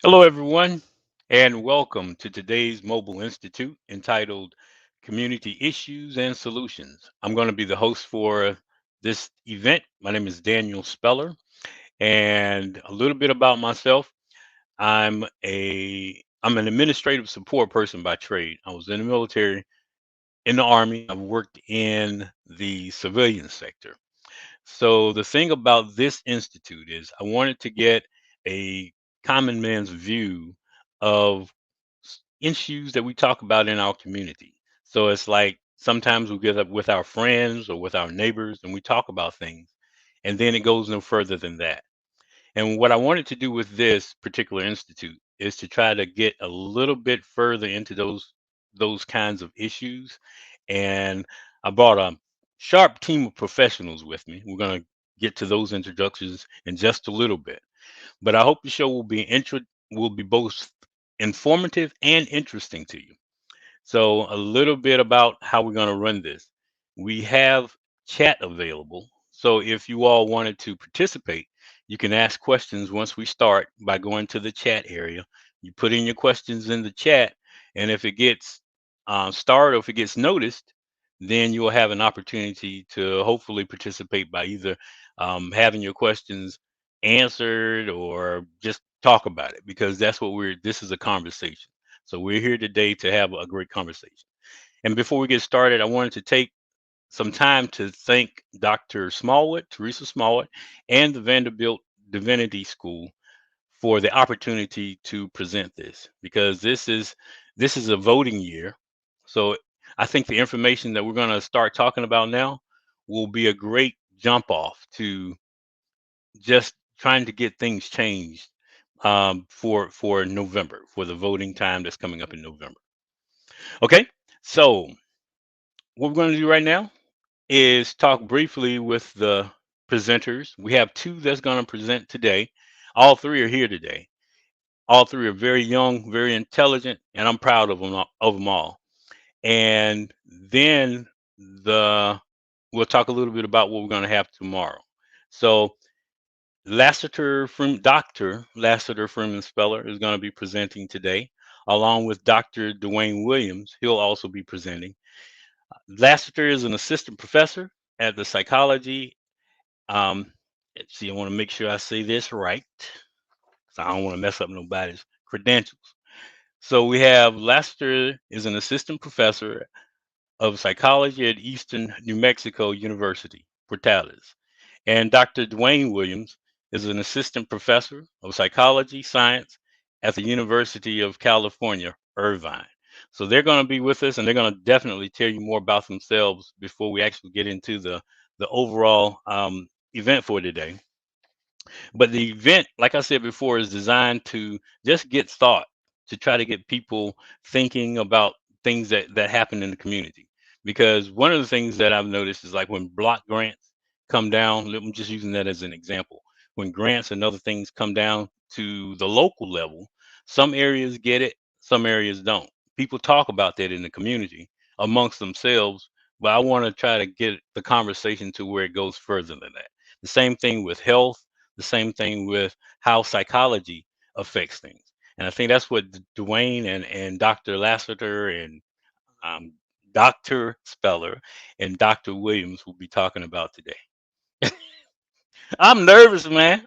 Hello, everyone, and welcome to today's Mobile Institute entitled Community Issues and Solutions. I'm going to be the host for this event. My name is Daniel Speller, and a little bit about myself. I'm an administrative support person by trade. I was in the military, in the Army. I've worked in the civilian sector. So the thing about this institute is I wanted to get a common man's view of issues that we talk about in our community. So it's like sometimes we get up with our friends or with our neighbors and we talk about things, and then it goes no further than that. And what I wanted to do with this particular institute is to try to get a little bit further into those kinds of issues. And I brought a sharp team of professionals with me. We're going to get to those introductions in just a little bit. But I hope the show will be both informative and interesting to you. So, a little bit about how we're going to run this. We have chat available. So, if you all wanted to participate, you can ask questions once we start by going to the chat area. You put in your questions in the chat, and if it gets starred or if it gets noticed, then you will have an opportunity to hopefully participate by either having your questions answered or just talk about it because this is a conversation. So we're here today to have a great conversation. And before we get started, I wanted to take some time to thank Dr. Smallwood, Teresa Smallwood, and the Vanderbilt Divinity School for the opportunity to present this because this is a voting year. So I think the information that we're going to start talking about now will be a great jump off to just trying to get things changed for November, for the voting time that's coming up in November. Okay, so what we're going to do right now is talk briefly with the presenters. We have two that's going to present today. All three are here today. All three are very young, very intelligent, and I'm proud of them all. And then the we'll talk a little bit about what we're going to have tomorrow. So Dr. Lassiter Freeman Speller is going to be presenting today, along with Dr. Dwayne Williams. He'll also be presenting. Lassiter is an assistant professor at the psychology. Um, let's see, I want to make sure I say this right, so I don't want to mess up nobody's credentials. So we have Lassiter is an assistant professor of psychology at Eastern New Mexico University, Portales. And Dr. Dwayne Williams is an assistant professor of psychology science at the University of California, Irvine. So they're going to be with us and they're going to definitely tell you more about themselves before we actually get into the overall event for today. But the event, like I said before, is designed to just get thought, to try to get people thinking about things that happen in the community. Because one of the things that I've noticed is like when block grants come down, I'm just using that as an example. When grants and other things come down to the local level, some areas get it, some areas don't. People talk about that in the community amongst themselves, but I want to try to get the conversation to where it goes further than that. The same thing with health, the same thing with how psychology affects things. And I think that's what Dwayne and Dr. Lassiter and um, Dr. Speller and Dr. Williams will be talking about today. I'm nervous, man.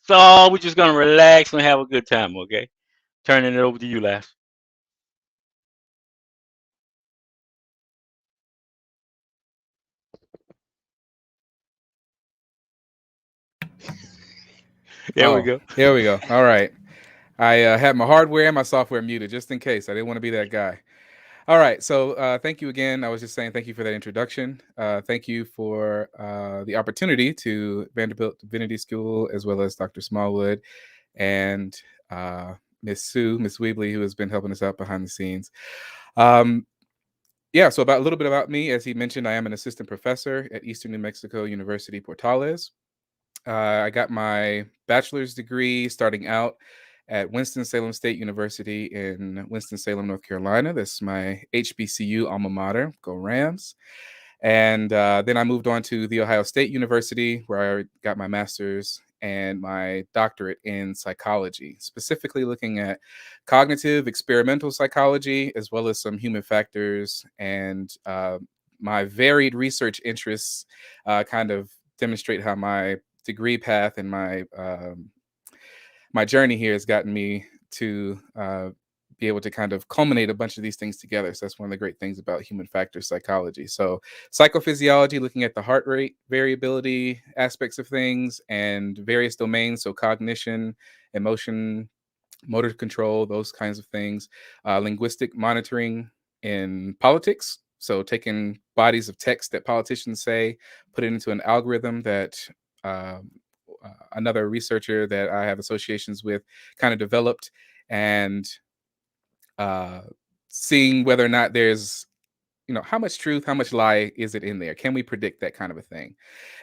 So we're just gonna relax and have a good time, okay? Turning it over to you, Lass. There we Oh, go. here we go. All right. I had my hardware and my software muted just in case. I didn't want to be that guy. All right. So thank you again. I was just saying thank you for that introduction. Thank you for the opportunity to Vanderbilt Divinity School, as well as Dr. Smallwood and Miss Sue, Miss Weebly, who has been helping us out behind the scenes. Um, yeah, so about a little bit about me. As he mentioned, I am an assistant professor at Eastern New Mexico University, Portales. I got my bachelor's degree starting out at Winston-Salem State University in Winston-Salem, North Carolina. That's my HBCU alma mater. Go Rams. And then I moved on to The Ohio State University, where I got my master's and my doctorate in psychology, specifically looking at cognitive experimental psychology, as well as some human factors. And my varied research interests kind of demonstrate how my degree path and my journey here has gotten me to be able to kind of culminate a bunch of these things together. So that's one of the great things about human factor psychology. So psychophysiology, looking at the heart rate variability aspects of things and various domains. So cognition, emotion, motor control, those kinds of things. Linguistic monitoring in politics. So taking bodies of text that politicians say, put it into an algorithm that um, another researcher that I have associations with kind of developed, and uh, seeing whether or not there's, how much truth, how much lie is it in there? Can we predict that kind of a thing?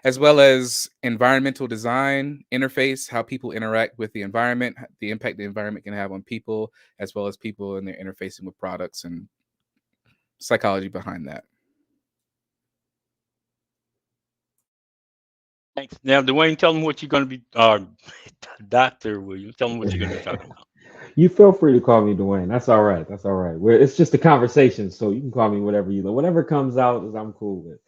As well as environmental design, interface, how people interact with the environment, the impact the environment can have on people, as well as people and their interfacing with products and psychology behind that. Thanks. Now, Dwayne, tell them what you're going to be, Dr. Williams, tell them what you're going to be talking about. You feel free to call me Dwayne. That's all right. That's all right. It's just a conversation, so you can call me whatever you like. Whatever comes out is I'm cool with.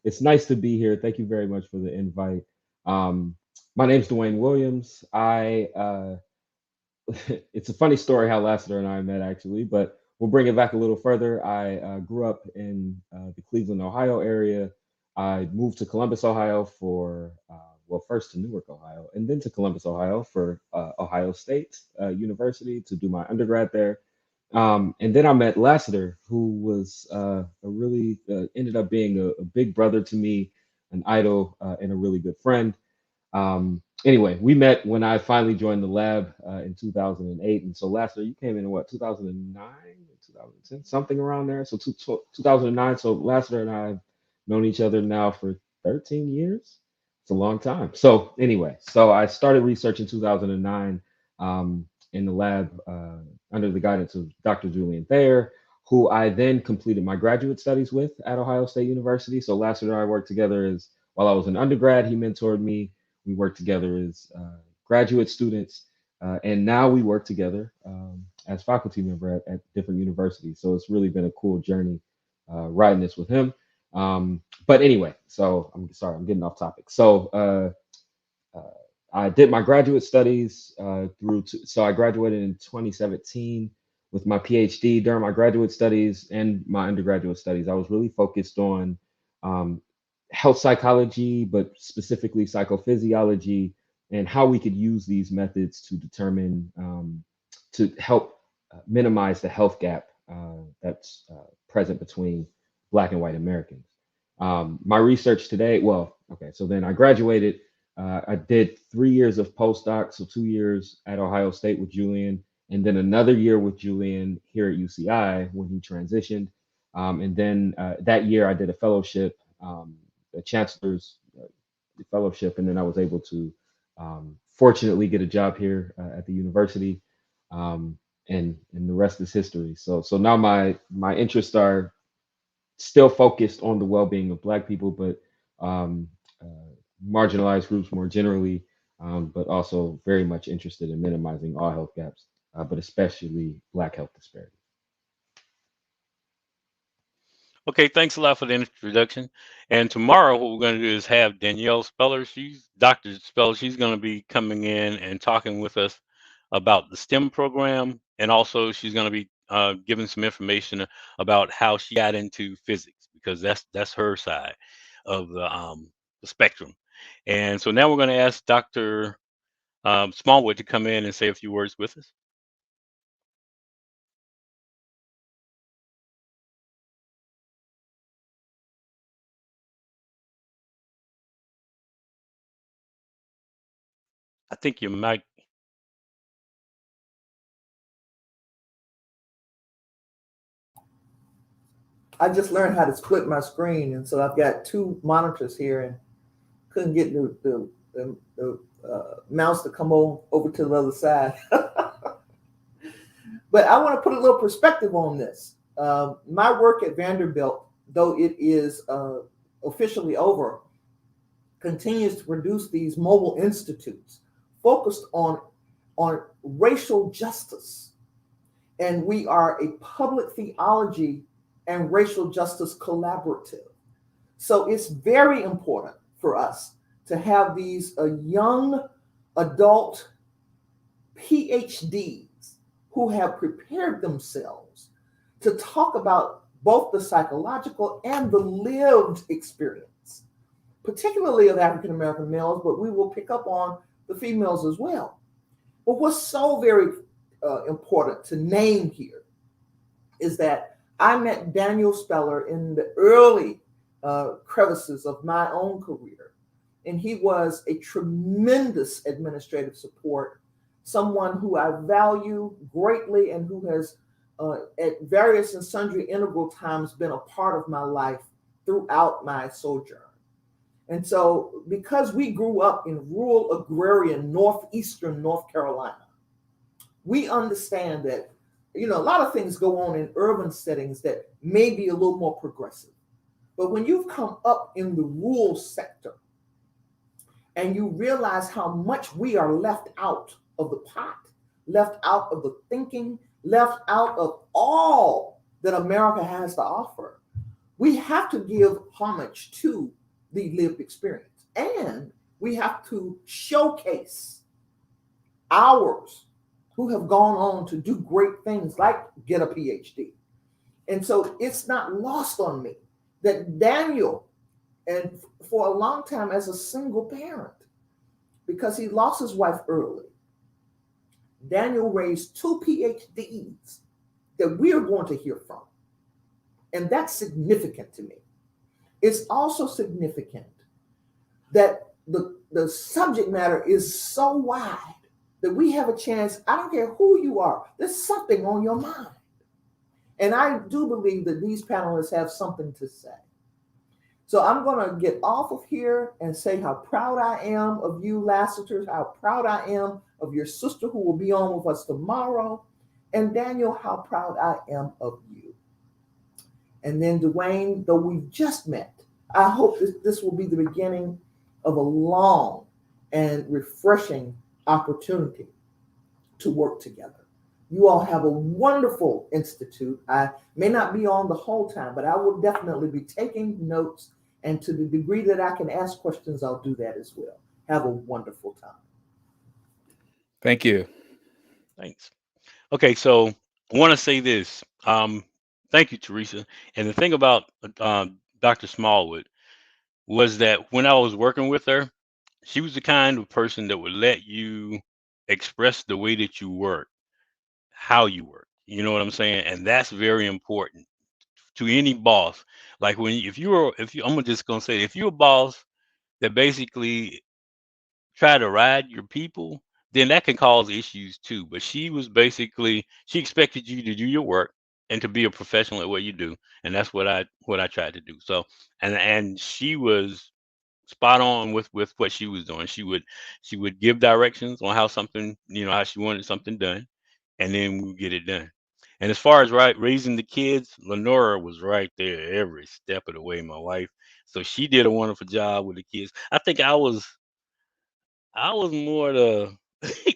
It's nice to be here. Thank you very much for the invite. Um, my name's Dwayne Williams. It's a funny story how Lassiter and I met actually, but we'll bring it back a little further. I grew up in the Cleveland, Ohio area. I moved to Columbus, Ohio for, well, first to Newark, Ohio, and then to Columbus, Ohio for Ohio State University to do my undergrad there. And then I met Lassiter, who was a really ended up being a big brother to me, an idol, and a really good friend. Anyway, we met when I finally joined the lab in 2008. And so last year you came in what, 2009, 2010, something around there. So 2009. So Lassiter and I have known each other now for 13 years. It's a long time. So anyway, so I started research in 2009 in the lab under the guidance of Dr. Julian Thayer, who I then completed my graduate studies with at Ohio State University. So Lassiter and I worked together as while I was an undergrad. He mentored me. We worked together as graduate students, and now we work together as faculty member at different universities. So it's really been a cool journey riding this with him. But anyway, so I'm sorry, I'm getting off topic. So I did my graduate studies so I graduated in 2017 with my PhD. During my graduate studies and my undergraduate studies, I was really focused on um, health psychology, but specifically psychophysiology, and how we could use these methods to determine, to help minimize the health gap that's present between Black and white Americans. My research today, well, okay, so then I graduated. I did 3 years of postdoc, so 2 years at Ohio State with Julian, and then another year with Julian here at UCI when he transitioned. And then that year I did a fellowship, a chancellor's fellowship, and then I was able to fortunately get a job here at the university, and the rest is history. So now my interests are still focused on the well-being of Black people, but uh, marginalized groups more generally, but also very much interested in minimizing all health gaps, but especially Black health disparities. Okay, thanks a lot for the introduction. And tomorrow, what we're going to do is have Danielle Speller. She's Dr. Speller. She's going to be coming in and talking with us about the STEM program, and also she's going to be giving some information about how she got into physics because that's her side of the spectrum. And so now we're going to ask Dr. Smallwood to come in and say a few words with us. I think you might. I just learned how to split my screen, and so I've got two monitors here, and couldn't get the mouse to come over to the other side. But I want to put a little perspective on this. My work at Vanderbilt, though it is officially over, continues to produce these mobile institutes focused on racial justice. And we are a public theology and racial justice collaborative. So it's very important for us to have these young adult PhDs who have prepared themselves to talk about both the psychological and the lived experience, particularly of African American males, but we will pick up on the females as well. But what's so very important to name here is that I met Daniel Speller in the early crevices of my own career, and he was a tremendous administrative support, someone who I value greatly and who has at various and sundry integral times been a part of my life throughout my sojourn. And so because we grew up in rural agrarian northeastern North Carolina, we understand that, you know, a lot of things go on in urban settings that may be a little more progressive. But when you've come up in the rural sector and you realize how much we are left out of the pot, left out of the thinking, left out of all that America has to offer, we have to give homage to the lived experience. And we have to showcase ours who have gone on to do great things like get a PhD. And so it's not lost on me that Daniel, and for a long time as a single parent, because he lost his wife early, Daniel raised 2 PhDs that we are going to hear from. And that's significant to me. It's also significant that the subject matter is so wide that we have a chance, I don't care who you are, there's something on your mind. And I do believe that these panelists have something to say. So I'm going to get off of here and say how proud I am of you, Lassiters, how proud I am of your sister who will be on with us tomorrow, and Daniel, how proud I am of you. And then Dwayne, though we've just met, I hope this will be the beginning of a long and refreshing opportunity to work together. You all have a wonderful institute. I may not be on the whole time, but I will definitely be taking notes, and to the degree that I can ask questions, I'll do that as well. Have a wonderful time. Thank you. Thanks. Okay, so I want to say this. Thank you, Teresa. And the thing about Dr. Smallwood was that when I was working with her, she was the kind of person that would let you express the way that you work, how you work. You know what I'm saying? And that's very important to any boss. Like I'm just gonna say, if you're a boss that basically try to ride your people, then that can cause issues too. But she expected you to do your work and to be a professional at what you do, and that's what I tried to do. So, and she was spot on with what she was doing. She would give directions on how something, how she wanted something done, and then we would get it done. And as far as raising the kids, Lenora was right there every step of the way, my wife. So she did a wonderful job with the kids. I think I was more the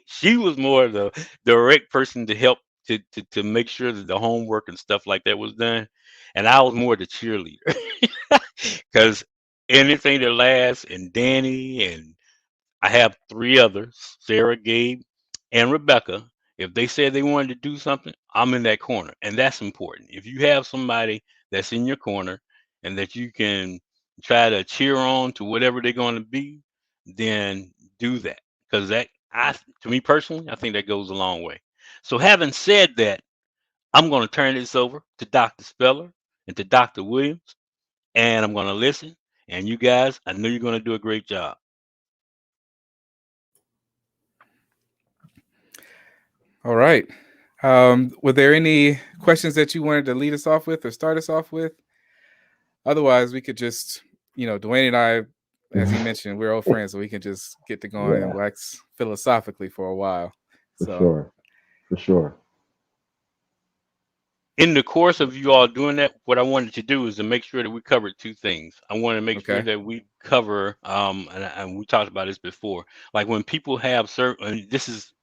she was more the direct person to help to make sure that the homework and stuff like that was done. And I was more the cheerleader. Because anything that lasts, and Danny, and I have 3 others, Sarah, Gabe, and Rebecca. If they said they wanted to do something, I'm in that corner. And that's important. If you have somebody that's in your corner and that you can try to cheer on to whatever they're going to be, then do that. Because to me personally, I think that goes a long way. So having said that, I'm going to turn this over to Dr. Speller and to Dr. Williams, and I'm going to listen. And you guys, I know you're going to do a great job. All right. Were there any questions that you wanted to lead us off with or start us off with? Otherwise, we could just, Dwayne and I, as he mentioned, we're old friends, so we can just get to going and wax philosophically for a while. For sure. in the course of you all doing that, what I wanted to do is to make sure that we covered two things. I want to make sure Okay. that we cover, and we talked about this before, like when people have certain, this is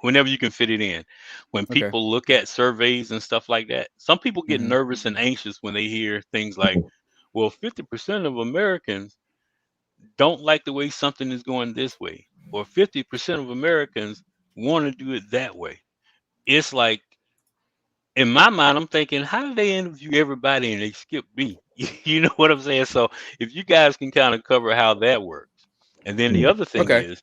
whenever you can fit it in. When Okay. people look at surveys and stuff like that, some people get Mhm. nervous and anxious when they hear things like, well, 50% of Americans don't like the way something is going this way, or 50% of Americans want to do it that way. It's like, in my mind, I'm thinking, how do they interview everybody and they skip me? You know what I'm saying? So if you guys can kind of cover how that works. And then the other thing Okay. is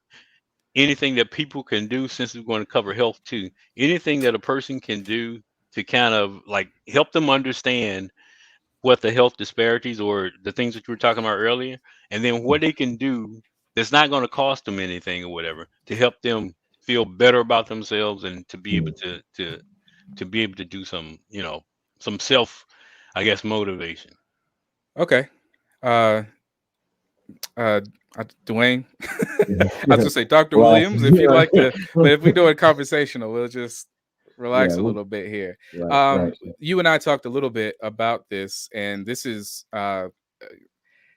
anything that people can do, since we're going to cover health too, anything that a person can do to kind of like help them understand what the health disparities or the things that you were talking about earlier, and then what they can do that's not going to cost them anything or whatever to help them feel better about themselves and to be able to be able to do some, some self, I guess, motivation. Okay. Uh, Dwayne, I was gonna say Dr. Well, Williams, if you'd like to, but if we yeah, do it conversational, we'll just relax a well, little bit here. right. You and I talked a little bit about this, and this is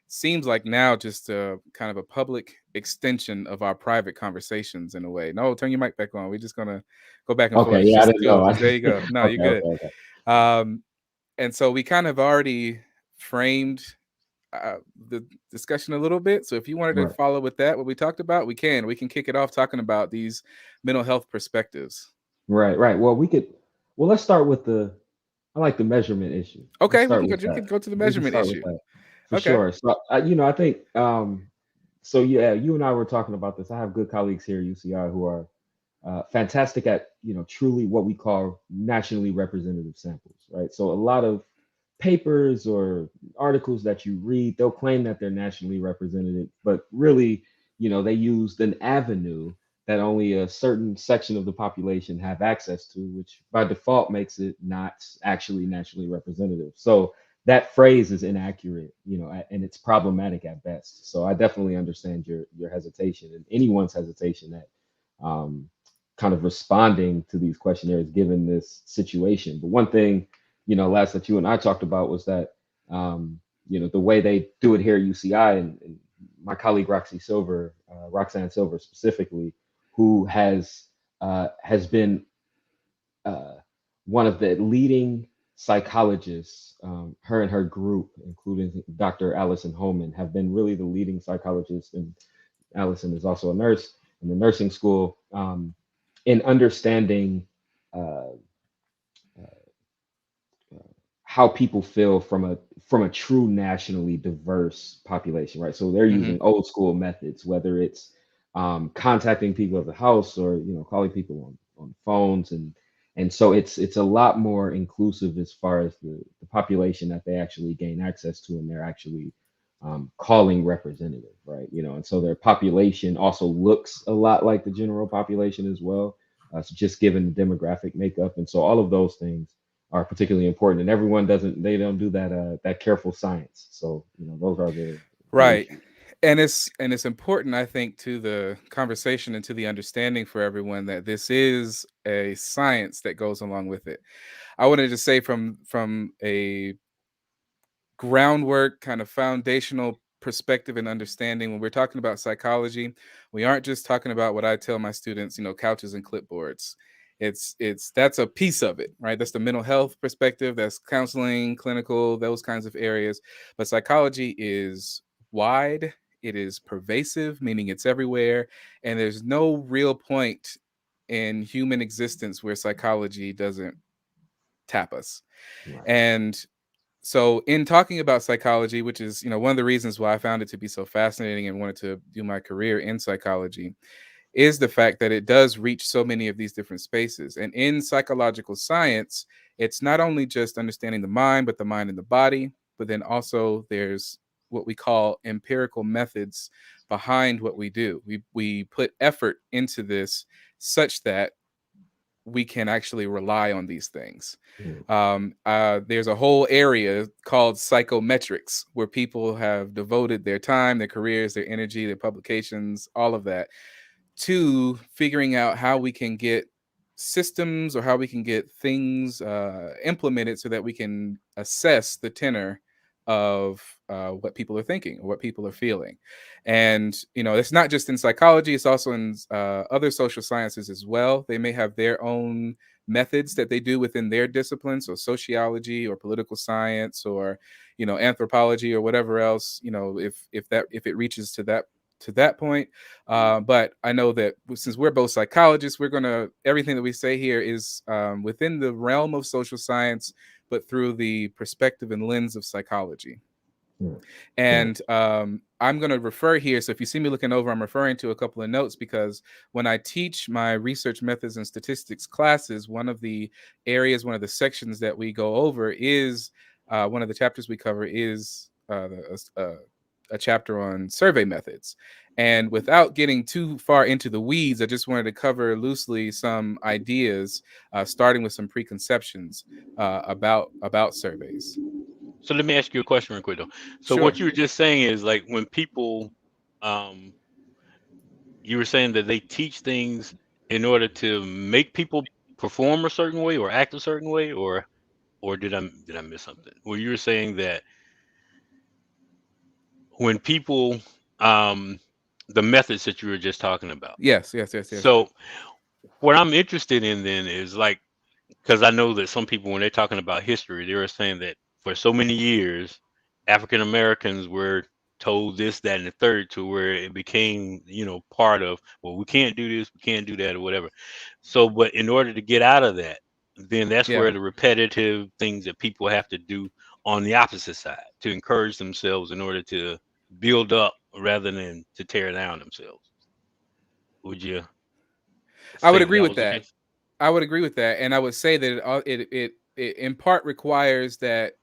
seems like now just a kind of a public extension of our private conversations in a way. No, turn your mic back on. We're just gonna go back and Okay, forth. yeah, I Just didn't go. know. There you go. No, you're good. Okay. And so we kind of already framed the discussion a little bit. So if you wanted to Right. follow with that, what we talked about, we can kick it off talking about these mental health perspectives. Right. Well, let's start with I like the measurement issue. Let's Okay, start with you that. can go to the We can measurement start with issue. that for Okay. sure. So, I think, so yeah, you and I were talking about this. I have good colleagues here at UCI who are fantastic at, truly what we call nationally representative samples, right? So a lot of papers or articles that you read, they'll claim that they're nationally representative, but really, they used an avenue that only a certain section of the population have access to, which by default makes it not actually nationally representative. So that phrase is inaccurate, and it's problematic at best. So I definitely understand your hesitation and anyone's hesitation at um, kind of responding to these questionnaires given this situation. But one thing, last that you and I talked about was that, the way they do it here at UCI, and my colleague Roxanne Silver specifically, who has been one of the leading psychologists, her and her group, including Dr. Allison Holman, have been really the leading psychologists. And Allison is also a nurse in the nursing school, in understanding uh, how people feel from a true nationally diverse population, right? So they're Mm-hmm. using old school methods, whether it's contacting people at the house or calling people on phones, and so it's a lot more inclusive as far as the population that they actually gain access to, and they're actually calling representative, right? And so their population also looks a lot like the general population as well. So just given the demographic makeup, and so all of those things are particularly important, and everyone they don't do that careful science. So those are the Right. issues. And it's important, I think, to the conversation and to the understanding for everyone that this is a science that goes along with it. I wanted to say from a groundwork, kind of foundational perspective and understanding, when we're talking about psychology, we aren't just talking about what I tell my students, couches and clipboards. It's that's a piece of it, right? That's the mental health perspective, that's counseling, clinical, those kinds of areas. But psychology is wide, it is pervasive, meaning it's everywhere, and there's no real point in human existence where psychology doesn't tap us. Right. And so in talking about psychology, which is one of the reasons why I found it to be so fascinating and wanted to do my career in psychology, is the fact that it does reach so many of these different spaces. And in psychological science, it's not only just understanding the mind, but the mind and the body, but then also there's what we call empirical methods behind what we do. We put effort into this such that we can actually rely on these things. There's a whole area called psychometrics where people have devoted their time, their careers, their energy, their publications, all of that to figuring out how we can get systems or how we can get things implemented so that we can assess the tenor of what people are thinking or what people are feeling. And, it's not just in psychology, it's also in other social sciences as well. They may have their own methods that they do within their disciplines, so sociology or political science or, anthropology or whatever else, if it reaches to that point. But I know that since we're both psychologists, everything that we say here is within the realm of social science, but through the perspective and lens of psychology. And I'm going to refer here. So if you see me looking over, I'm referring to a couple of notes because when I teach my research methods and statistics classes, one of the sections that we go over is one of the chapters we cover is a chapter on survey methods. And without getting too far into the weeds, I just wanted to cover loosely some ideas, starting with some preconceptions about surveys. So let me ask you a question real quick though. So Sure. what you were just saying is like when people, you were saying that they teach things in order to make people perform a certain way or act a certain way, or did I miss something? Well, you were saying that when people, the methods that you were just talking about. Yes. So what I'm interested in then is like, because I know that some people, when they're talking about history, they were saying that for so many years, African Americans were told this, that, and the third, to where it became, part of, well, we can't do this, we can't do that, or whatever. So, but in order to get out of that, then that's Yeah. where the repetitive things that people have to do on the opposite side to encourage themselves in order to build up rather than to tear down themselves. Would you I would say agree that with was the that. case? I would agree with that, and I would say that it in part requires that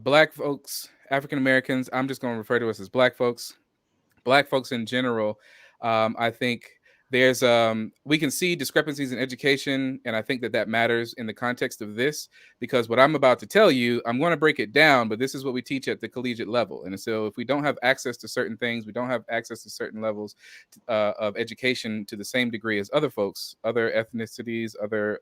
Black folks, African Americans, I'm just going to refer to us as Black folks in general. I think there's we can see discrepancies in education, and I think that matters in the context of this, because what I'm about to tell you, I'm going to break it down, but this is what we teach at the collegiate level. And so if we don't have access to certain things, we don't have access to certain levels of education to the same degree as other folks, other ethnicities, other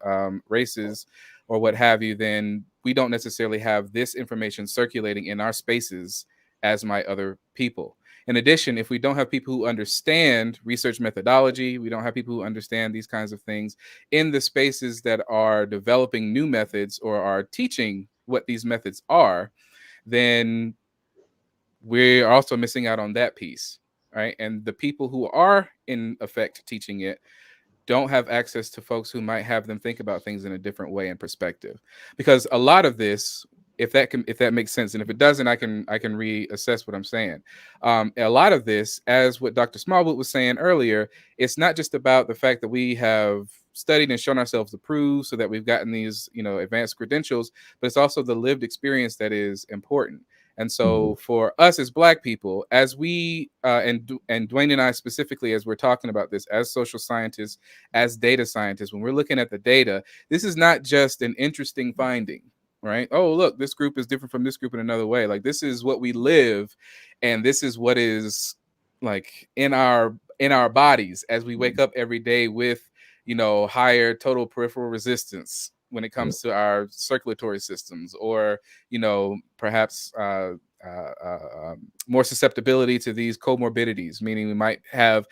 races, or what have you, then we don't necessarily have this information circulating in our spaces as my other people. In addition, if we don't have people who understand research methodology, we don't have people who understand these kinds of things in the spaces that are developing new methods or are teaching what these methods are, then we're also missing out on that piece, right? And the people who are in effect teaching it don't have access to folks who might have them think about things in a different way and perspective. Because a lot of this, if that makes sense, and if it doesn't, I can reassess what I'm saying. A lot of this, as what Dr. Smallwood was saying earlier, it's not just about the fact that we have studied and shown ourselves approved so that we've gotten these, advanced credentials, but it's also the lived experience that is important. And so for us as Black people, as we, and Dwayne and I specifically, as we're talking about this as social scientists, as data scientists, when we're looking at the data, this is not just an interesting finding, right? Oh, look, this group is different from this group in another way. Like, this is what we live, and this is what is like in our bodies as we wake up every day with, higher total peripheral resistance when it comes to our circulatory systems, or perhaps more susceptibility to these comorbidities, meaning we might have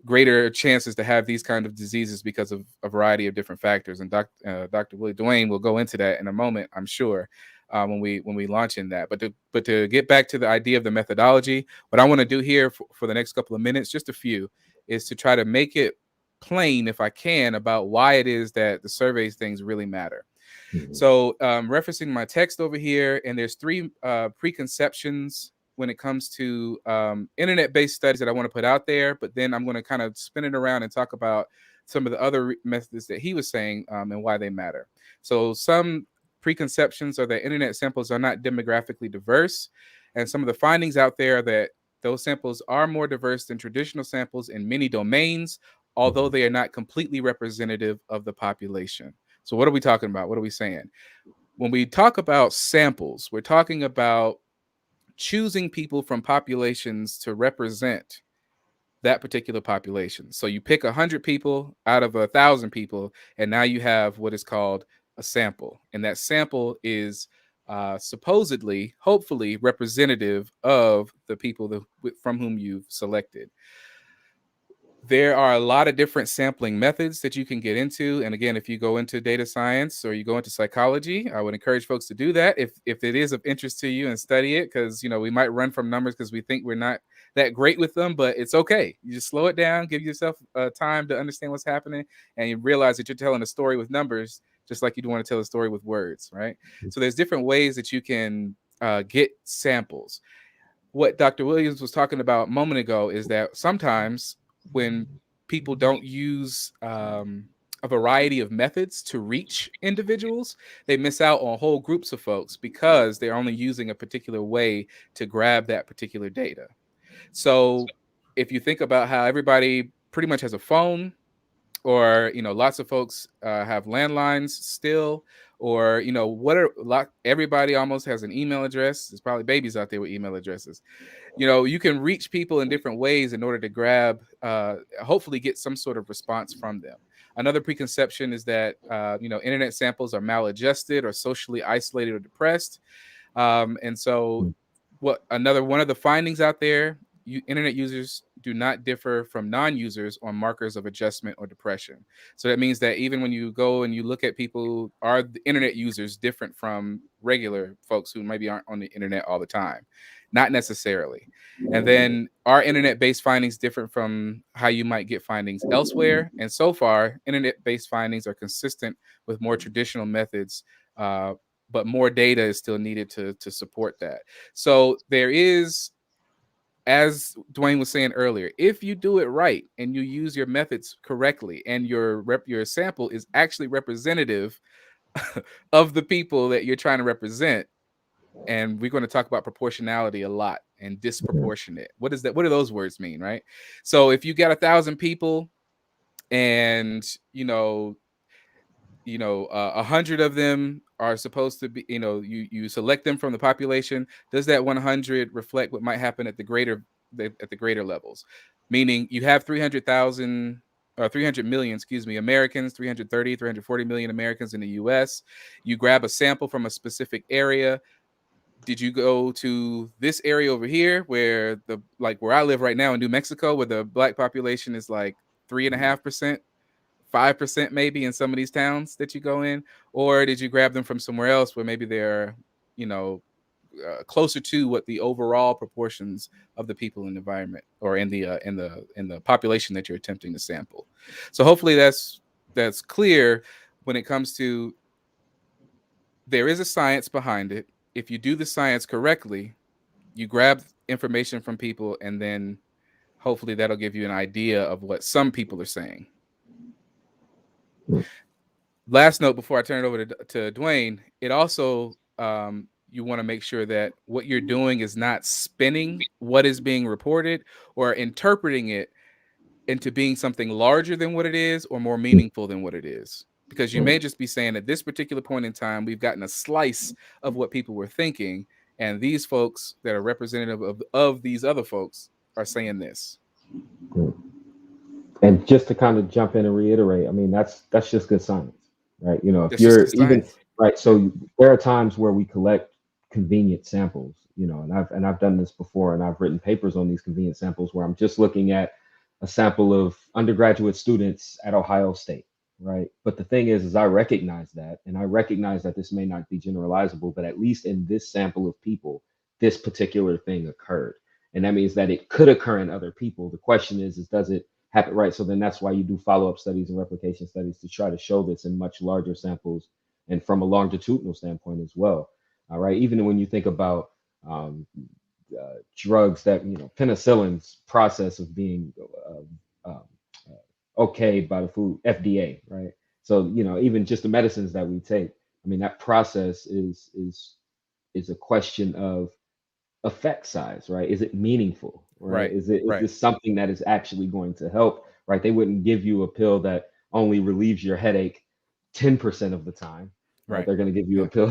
greater chances to have these kind of diseases because of a variety of different factors. And Dr. Willie Dwayne will go into that in a moment, I'm sure, when we launch in that. But to get back to the idea of the methodology, what I want to do here for the next couple of minutes, just a few, is to try to make it plain, if I can, about why it is that the surveys things really matter. So referencing my text over here, and there's three preconceptions when it comes to internet-based studies that I want to put out there, but then I'm going to kind of spin it around and talk about some of the other methods that he was saying and why they matter. So some preconceptions are that internet samples are not demographically diverse, and some of the findings out there are that those samples are more diverse than traditional samples in many domains, although they are not completely representative of the population. So what are we talking about? What are we saying? When we talk about samples, we're talking about choosing people from populations to represent that particular population. So you pick 100 people out of 1,000 people, and now you have what is called a sample. And that sample is supposedly, hopefully, representative of the people from whom you've selected. There are a lot of different sampling methods that you can get into. And again, if you go into data science or you go into psychology, I would encourage folks to do that if it is of interest to you and study it, because we might run from numbers because we think we're not that great with them, but it's okay. You just slow it down, give yourself time to understand what's happening, and you realize that you're telling a story with numbers just like you'd want to tell a story with words, right? So there's different ways that you can get samples. What Dr. Williams was talking about a moment ago is that sometimes when people don't use a variety of methods to reach individuals, they miss out on whole groups of folks because they're only using a particular way to grab that particular data. So if you think about how everybody pretty much has a phone, or lots of folks have landlines still, or everybody almost has an email address. There's probably babies out there with email addresses. You can reach people in different ways in order to grab, hopefully get some sort of response from them. Another preconception is that internet samples are maladjusted or socially isolated or depressed. And so one of the findings out there, internet users do not differ from non-users on markers of adjustment or depression. So that means that even when you go and you look at people, are the internet users different from regular folks who maybe aren't on the internet all the time? Not necessarily. And then, are internet-based findings different from how you might get findings elsewhere? And so far, internet-based findings are consistent with more traditional methods, but more data is still needed to support that. So there is, as Dwayne was saying earlier, if you do it right and you use your methods correctly, and your sample is actually representative of the people that you're trying to represent, and we're going to talk about proportionality a lot and disproportionate. What is that? What do those words mean, right? So if you got 1,000 people, and 100 of them are supposed to be, you select them from the population, does that 100 reflect what might happen at the greater levels? Meaning you have 300,000 or 300 million, Americans, 340 million Americans in the US. You grab a sample from a specific area. Did you go to this area over here where where I live right now in New Mexico, where the Black population is like 3.5%? 5% maybe in some of these towns that you go in? Or did you grab them from somewhere else where maybe they're closer to what the overall proportions of the people in the environment or in the population that you're attempting to sample? So hopefully that's clear when it comes to, there is a science behind it. If you do the science correctly, you grab information from people, and then hopefully that'll give you an idea of what some people are saying. Last note before I turn it over to Dwayne, it also, you want to make sure that what you're doing is not spinning what is being reported or interpreting it into being something larger than what it is or more meaningful than what it is. Because you may just be saying at this particular point in time, we've gotten a slice of what people were thinking, and these folks that are representative of these other folks are saying this. And just to kind of jump in and reiterate, I mean, that's just good science, right? If That's you're just good even science. right, so there are times where we collect convenient samples, and I've done this before, and I've written papers on these convenient samples where I'm just looking at a sample of undergraduate students at Ohio State, right? But the thing is I recognize that, and I recognize that this may not be generalizable, but at least in this sample of people, this particular thing occurred, and that means that it could occur in other people. The question is does it happen, right? So then that's why you do follow-up studies and replication studies to try to show this in much larger samples and from a longitudinal standpoint as well. All right. Even when you think about drugs that, penicillin's process of being okayed by the food FDA, right? So, even just the medicines that we take, I mean, that process is a question of effect size, right? Is it meaningful? Right? Is this something that is actually going to help? Right? They wouldn't give you a pill that only relieves your headache 10% of the time. Right? They're going to give you a pill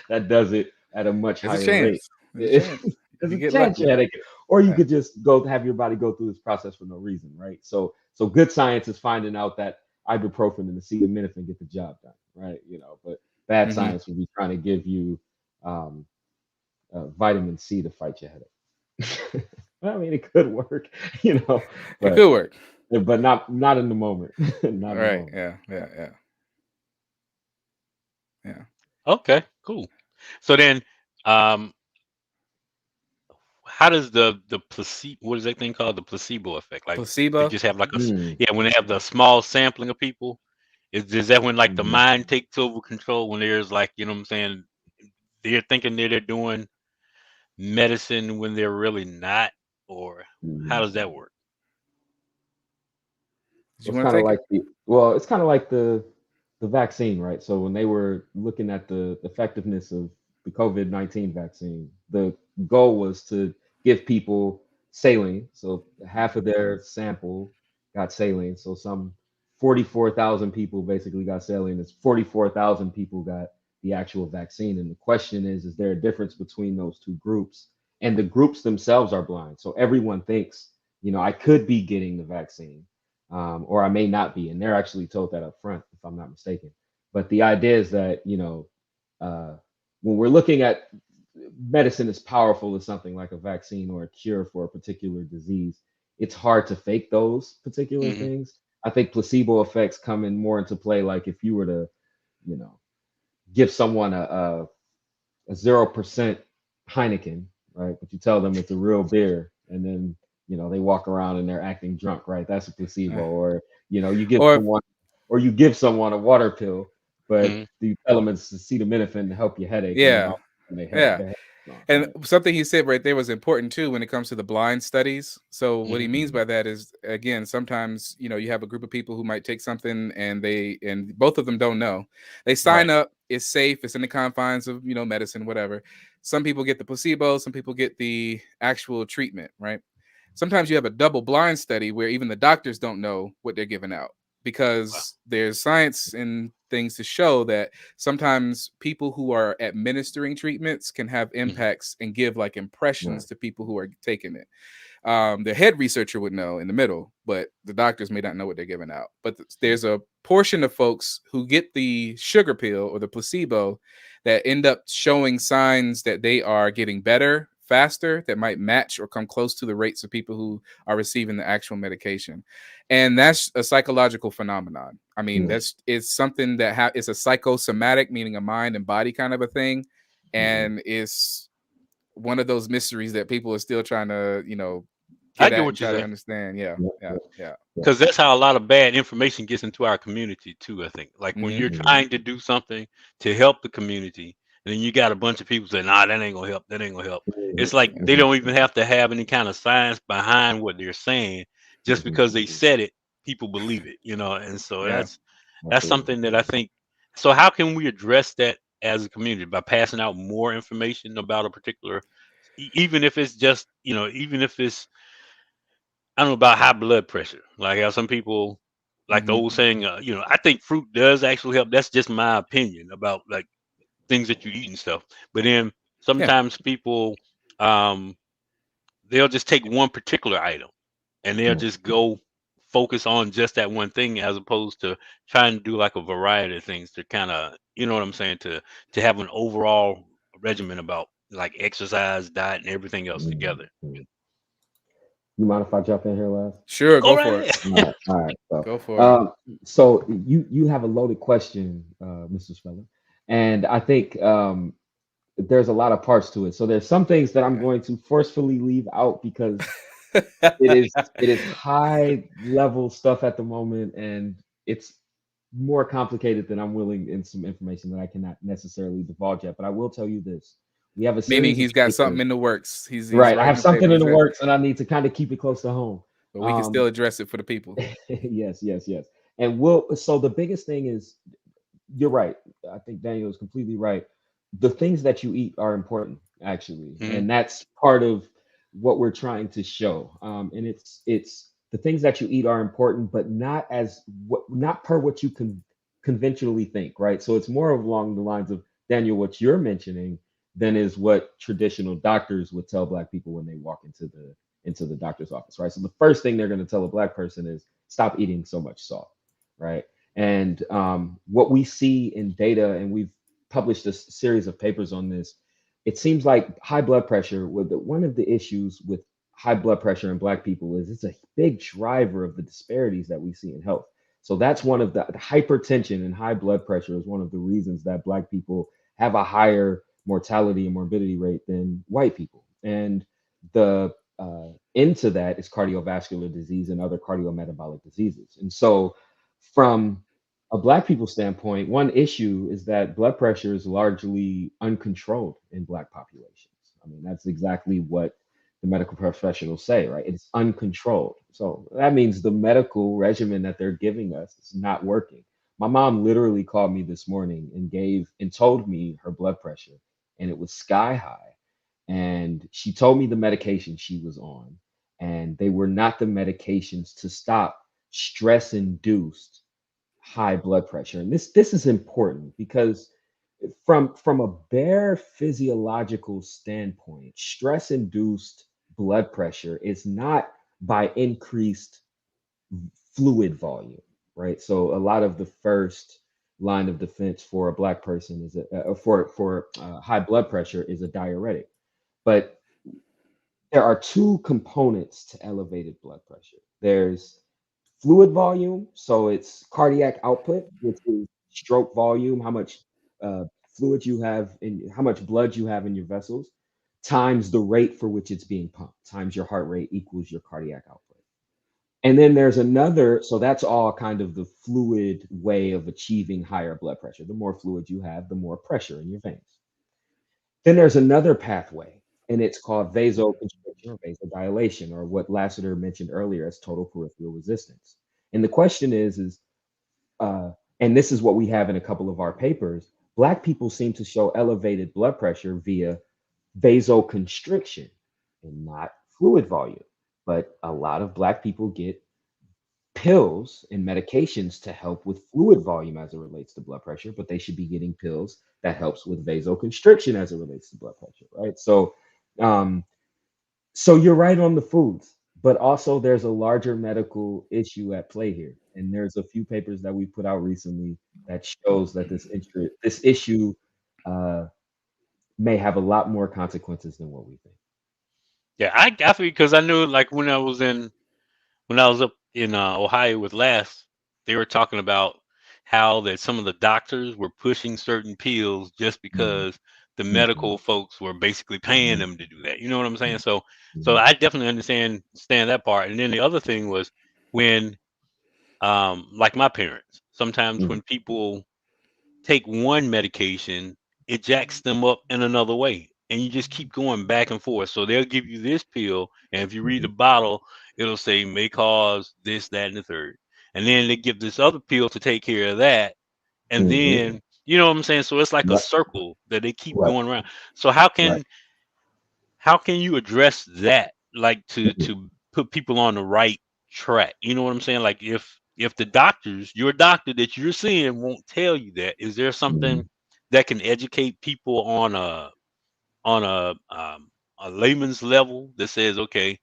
that does it at a much higher rate. There's You a get chance lucky. your headache, or you Yeah. could just go have your body go through this process for no reason, right? So good science is finding out that ibuprofen and acetaminophen get the job done, right? But bad Mhm. science would be trying to give you um, vitamin C to fight your headache. I mean, it could work, It but could work. not in the moment. Not All in the right. moment. Yeah. Okay, cool. So then, um, how does the placebo, what is that thing called? The placebo effect. Like they Placebo. just have like Mm, yeah, when they have the small sampling of people, is that when like the mhm, mind takes over control when there's like, you know what I'm saying? They're thinking that they're doing medicine when they're really not, or how mhm. does that work? Did So you it's want to kind of take it? like the vaccine, right? So when they were looking at the effectiveness of the COVID-19 vaccine, the goal was to give people saline. So half of their sample got saline. So some 44,000 people basically got saline. It's 44,000 people got the actual vaccine. And the question is there a difference between those two groups? And the groups themselves are blind. So everyone thinks, I could be getting the vaccine, or I may not be. And they're actually told that up front, if I'm not mistaken. But the idea is that, uh, when we're looking at medicine as powerful as something like a vaccine or a cure for a particular disease, it's hard to fake those particular Hmm. things. I think placebo effects come in more into play. Like if you were to, you know, give someone a 0% Heineken, right? But you tell them it's a real beer, and then they walk around and they're acting drunk, right? That's a placebo. Uh, Or you give Or someone, a water pill, but Hmm. you tell them it's acetaminophen to help your headache, and then yeah, all and yeah. their headache's gone, And right? something he said right there was important too when it comes to the blind studies. So what he Hmm. means Mhm. by that is, again, sometimes you have a group of people who might take something and both of them don't know. They sign Right. up, it's safe, it's in the confines of medicine, whatever. Some people get the placebo, some people get the actual treatment, right? Sometimes you have a double blind study where even the doctors don't know what they're giving out Wow. because there's science and things to show that sometimes people who are administering treatments can have Hmm. impacts and give like Right. impressions to people who are taking it. The head researcher would know in the middle, but the doctors may not know what they're giving out. But there's a portion of folks who get the sugar pill or the placebo that end up showing signs that they are getting better faster, that might match or come close to the rates of people who are receiving the actual medication. And that's a psychological phenomenon. I mean, Yeah. it's something that it's a psychosomatic, meaning a mind and body kind of a thing. Mhm. And it's one of those mysteries that people are still trying to, I get get at and what you're try to saying. understand. Yeah, Yeah. yeah, Yeah. yeah. Yeah. Because that's how a lot of bad information gets into our community too, I think. Like when Hmm. you're Mhm. trying to do something to help the community, and then you got a bunch of people saying, nah, that ain't gonna help, that ain't gonna help. Mhm. It's like Yeah. they Mhm. don't even have to have any kind of science behind what they're saying. Just Mhm. because they said it, people believe it, and so Yeah. that's Absolutely. something that I think. So how can we address that as a community by passing out more information about a particular, even if it's just, even if it's, I don't know, about high blood pressure. Like how some people, like the Hmm. old saying, I think fruit does actually help. That's just my opinion about like things that you eat and stuff. But then Yeah. sometimes people, um, they'll just take one particular item and they'll Yeah. just go focus on just that one thing as opposed to trying to do like a variety of things to kind of, you know what I'm saying, to have an overall regimen about like exercise, diet, and everything else Mhm. together. Mhm. You mind if I jump in here, last? Sure. Go Go right for it. ahead. All right, all right. Go for it. So you have a loaded question, Mr. Speller, and I think there's a lot of parts to it. So there's some things that I'm going to forcefully leave out because it is high level stuff at the moment, and it's more complicated than I'm willing in some information that I cannot necessarily divulge yet. But I will tell you this: we have a Meaning series of he's got something papers. in the works. He's Right, I writing have a paper. something in the works, and I need to kind of keep it close to home. But we can Um, still address it for the people. yes, yes, yes. So the biggest thing is, you're right. I think Daniel is completely right. The things that you eat are important, actually, Mhm. and that's part of what we're trying to show. And it's the things that you eat are important, but not per what you can conventionally think, right? So it's more along the lines of, Daniel, what you're mentioning, than is what traditional doctors would tell Black people when they walk into the doctor's office, right? So the first thing they're going to tell a Black person is stop eating so much salt, right? And what we see in data, and we've published a series of papers on this, it seems like high blood pressure, one of the issues with high blood pressure in Black people is it's a big driver of the disparities that we see in health. So that's one of the hypertension and high blood pressure is one of the reasons that Black people have a higher mortality and morbidity rate than white people. And the into that is cardiovascular disease and other cardiometabolic diseases. And so from a Black people standpoint, one issue is that blood pressure is largely uncontrolled in Black populations. I mean, that's exactly what the medical professionals say, right? It's uncontrolled. So that means the medical regimen that they're giving us is not working. My mom literally called me this morning and told me her blood pressure, and it was sky high. And she told me the medication she was on, and they were not the medications to stop stress induced high blood pressure. And this is important because from a bare physiological standpoint, stress induced blood pressure is not by increased fluid volume, right? So a lot of the first line of defense for a Black person is for high blood pressure is a diuretic. But there are two components to elevated blood pressure. There's fluid volume, so it's cardiac output, which is stroke volume, how much fluid you have in how much blood you have in your vessels, times the rate for which it's being pumped, times your heart rate equals your cardiac output. And then there's another, so that's all kind of the fluid way of achieving higher blood pressure. The more fluid you have, the more pressure in your veins. Then there's another pathway, and it's called vasoconstriction or vasodilation, or what Lassiter mentioned earlier as total peripheral resistance. And the question is, and this is what we have in a couple of our papers, Black people seem to show elevated blood pressure via vasoconstriction and not fluid volume. But a lot of Black people get pills and medications to help with fluid volume as it relates to blood pressure, but they should be getting pills that helps with vasoconstriction as it relates to blood pressure, right? So you're right on the foods, but also there's a larger medical issue at play here. And there's a few papers that we put out recently that shows that this issue may have a lot more consequences than what we think. Yeah, I got because I knew like when I was up in Ohio with Les, they were talking about how that some of the doctors were pushing certain pills just Mhm, because the mhm, medical folks were basically paying mhm, them to do that. You know what I'm saying? So mhm, I definitely understand that part. And then the other thing was when like my parents, sometimes mhm, when people take one medication, it jacks them up in another way. And you just keep going back and forth. So they'll give you this pill, and if you read the mhm, bottle, it'll say may cause this, that, and the third. And then they give this other pill to take care of that. And mhm. then, you know what I'm saying? So it's like a Right, circle that they keep right, going around. So how right. can you address that, like Mhm, to put people on the right track? You know what I'm saying? Like if the doctors, your doctor that you're seeing won't tell you that, is there something mhm, that can educate people on a layman's level that says, okay,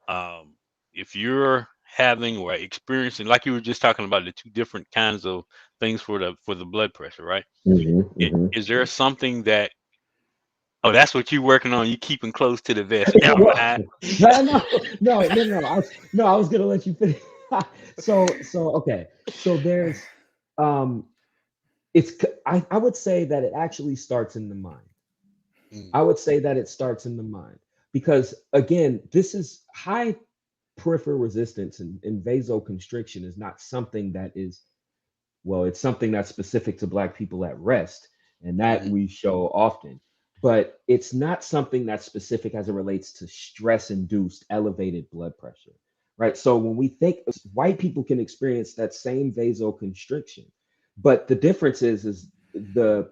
um, if you're having or experiencing, like you were just talking about, the two different kinds of things for the blood pressure, right? mhm, mhm. Is there something that, oh, that's what you're working on? You keeping close to the vest? Never Well, mind. no. I was gonna let you finish. So okay. So there's um I would say that it actually starts in the mind. Mm, I would say that it starts in the mind because again, this is high peripheral resistance and vasoconstriction is not something that is well, it's something that's specific to Black people at rest, and that mhm, we show often. But it's not something that's specific as it relates to stress induced elevated blood pressure, right? So when we think white people can experience that same vasoconstriction, but the difference is the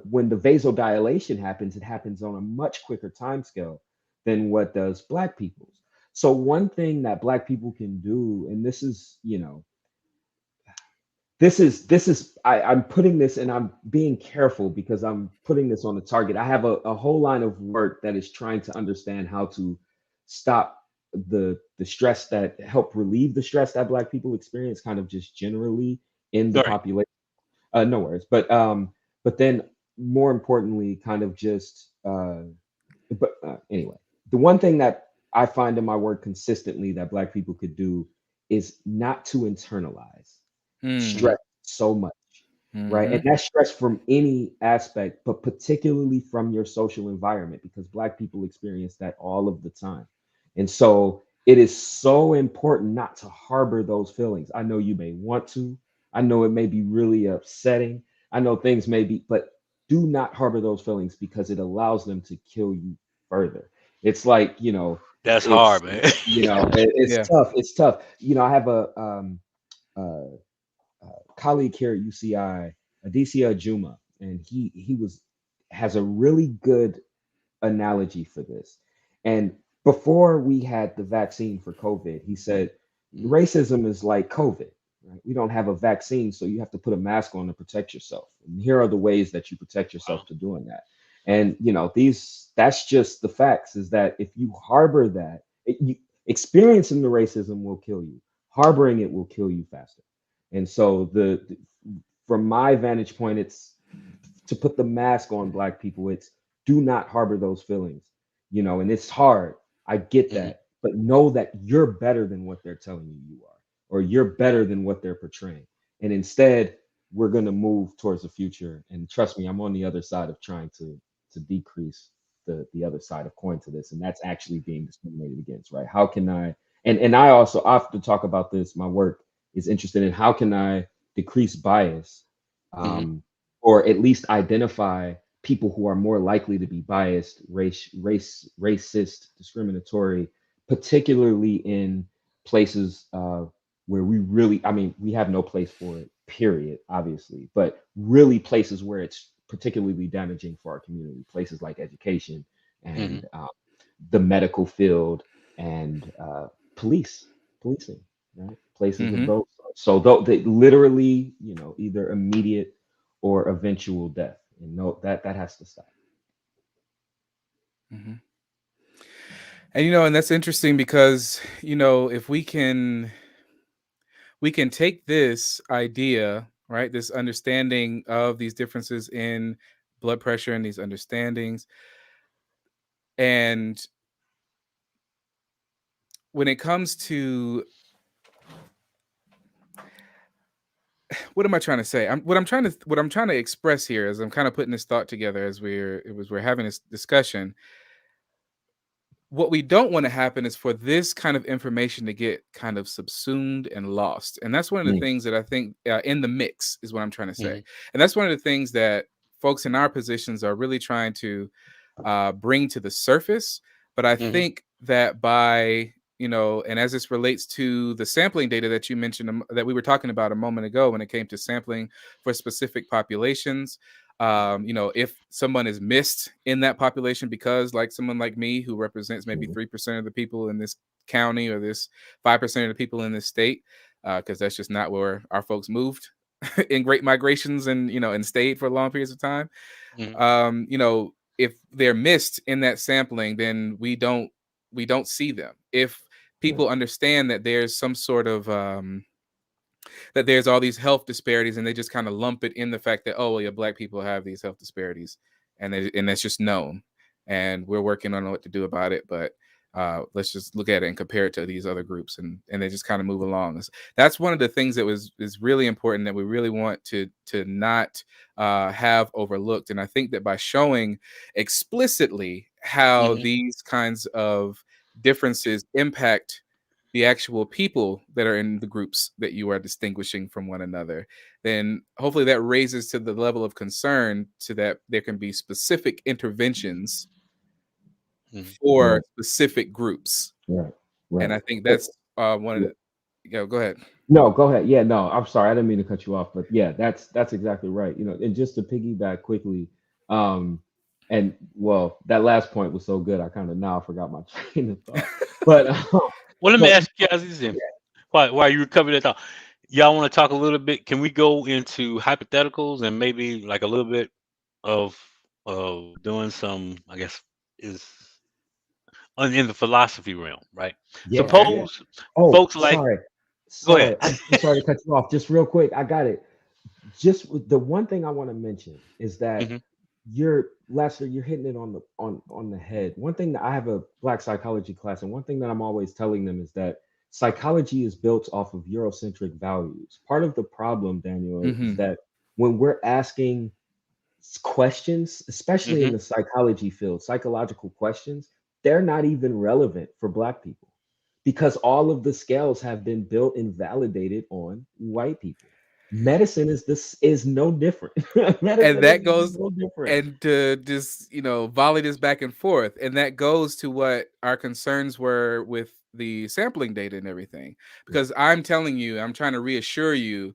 when the vasodilation happens, it happens on a much quicker time scale than what does Black people's. So one thing that Black people can do, and this is, this is I'm putting this, and I'm being careful because I'm putting this on the target. I have a whole line of work that is trying to understand how to stop the stress, that help relieve the stress that Black people experience, kind of just generally in the All right. population. No worries, but then more importantly, kind of just anyway, the one thing that I find in my work consistently that Black people could do is not to internalize stress so much, right? And that's stress from any aspect, but particularly from your social environment, because Black people experience that all of the time. And so it is so important not to harbor those feelings. I know you may want to, I know it may be really upsetting, I know things may be, but do not harbor those feelings because it allows them to kill you further. It's like, That's it's, hard, man. it's Yeah. tough. It's tough. I have uh, colleague here at UCI, Adisia Juma, and he has a really good analogy for this. And before we had the vaccine for COVID, he said racism is like COVID. Right? We don't have a vaccine, so you have to put a mask on to protect yourself. And here are the ways that you protect yourself to doing that. And that's just the facts. Is that if you harbor that, experiencing the racism will kill you. Harboring it will kill you faster. And so from my vantage point, it's to put the mask on Black people. It's do not harbor those feelings, and it's hard. I get that, but know that you're better than what they're telling you are, or you're better than what they're portraying. And instead, we're going to move towards the future. And trust me, I'm on the other side of trying to decrease the other side of coin to this, and that's actually being discriminated against, right? How can I? And I also often talk about this. My work is interested in how can I decrease bias, or at least identify people who are more likely to be biased, racist, discriminatory, particularly in places where we have no place for it, period, obviously, but really places where it's particularly damaging for our community, places like education and the medical field and policing, right? Places of those sorts. So they literally, either immediate or eventual death. And no, that has to stop. And and that's interesting because if we can take this idea, right, this understanding of these differences in blood pressure and these understandings, and when it comes to what am I trying to say? What I'm trying to express here is I'm kind of putting this thought together as we're having this discussion. What we don't want to happen is for this kind of information to get kind of subsumed and lost. And that's one of the things that I think in the mix is what I'm trying to say. And that's one of the things that folks in our positions are really trying to bring to the surface. But I think that by, and as this relates to the sampling data that you mentioned, that we were talking about a moment ago, when it came to sampling for specific populations, if someone is missed in that population because, like, someone like me who represents maybe 3% of the people in this county, or this 5% of the people in this state, because that's just not where our folks moved in great migrations and and stayed for long periods of time. If they're missed in that sampling, then we don't see them. If people understand that there's some sort of that there's all these health disparities, and they just kind of lump it in the fact that, oh, well, yeah, Black people have these health disparities, and that's just known, and we're working on what to do about it, but let's just look at it and compare it to these other groups, and they just kind of move along. That's one of the things that is really important, that we really want to not have overlooked. And I think that by showing explicitly how these kinds of differences impact the actual people that are in the groups that you are distinguishing from one another, then hopefully that raises to the level of concern to that there can be specific interventions for specific groups. Right. And I think that's one of the, go ahead. No, go ahead. Yeah, no, I'm sorry. I didn't mean to cut you off, but yeah, that's exactly right. And just to piggyback quickly, and well, that last point was so good. I kind of now forgot my train of thought. But well, let me ask you guys this: while you recover that thought, y'all want to talk a little bit? Can we go into hypotheticals and maybe like a little bit of doing some, I guess, is in the philosophy realm, right? Yeah, Okay. yeah. Suppose Oh, folks like, sorry. go ahead. Sorry. I'm sorry to cut you off. Just real quick. I got it. Just the one thing I want to mention is that Hmm. you're Lester, you're hitting it on the head. One thing that I have a black psychology class, and one thing that I'm always telling them is that psychology is built off of Eurocentric values. Part of the problem, Daniel, is Hmm. that when we're asking questions, especially in Hmm. the psychology field, psychological questions, they're not even relevant for black people because all of the scales have been built and validated on white people. Medicine is no different. And Medicine is that goes, no different. and to just, volley this back and forth, and that goes to what our concerns were with the sampling data and everything, because I'm telling you, I'm trying to reassure you,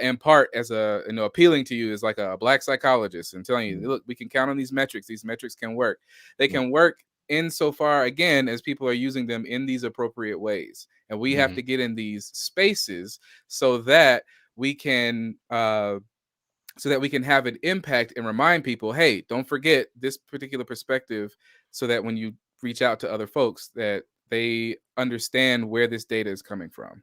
in part, as a, appealing to you as like a black psychologist, and telling you, look, we can count on these metrics can work. They can work insofar, again, as people are using them in these appropriate ways, and we have Hmm. to get in these spaces so that we can have an impact and remind people, hey, don't forget this particular perspective, so that when you reach out to other folks, that they understand where this data is coming from.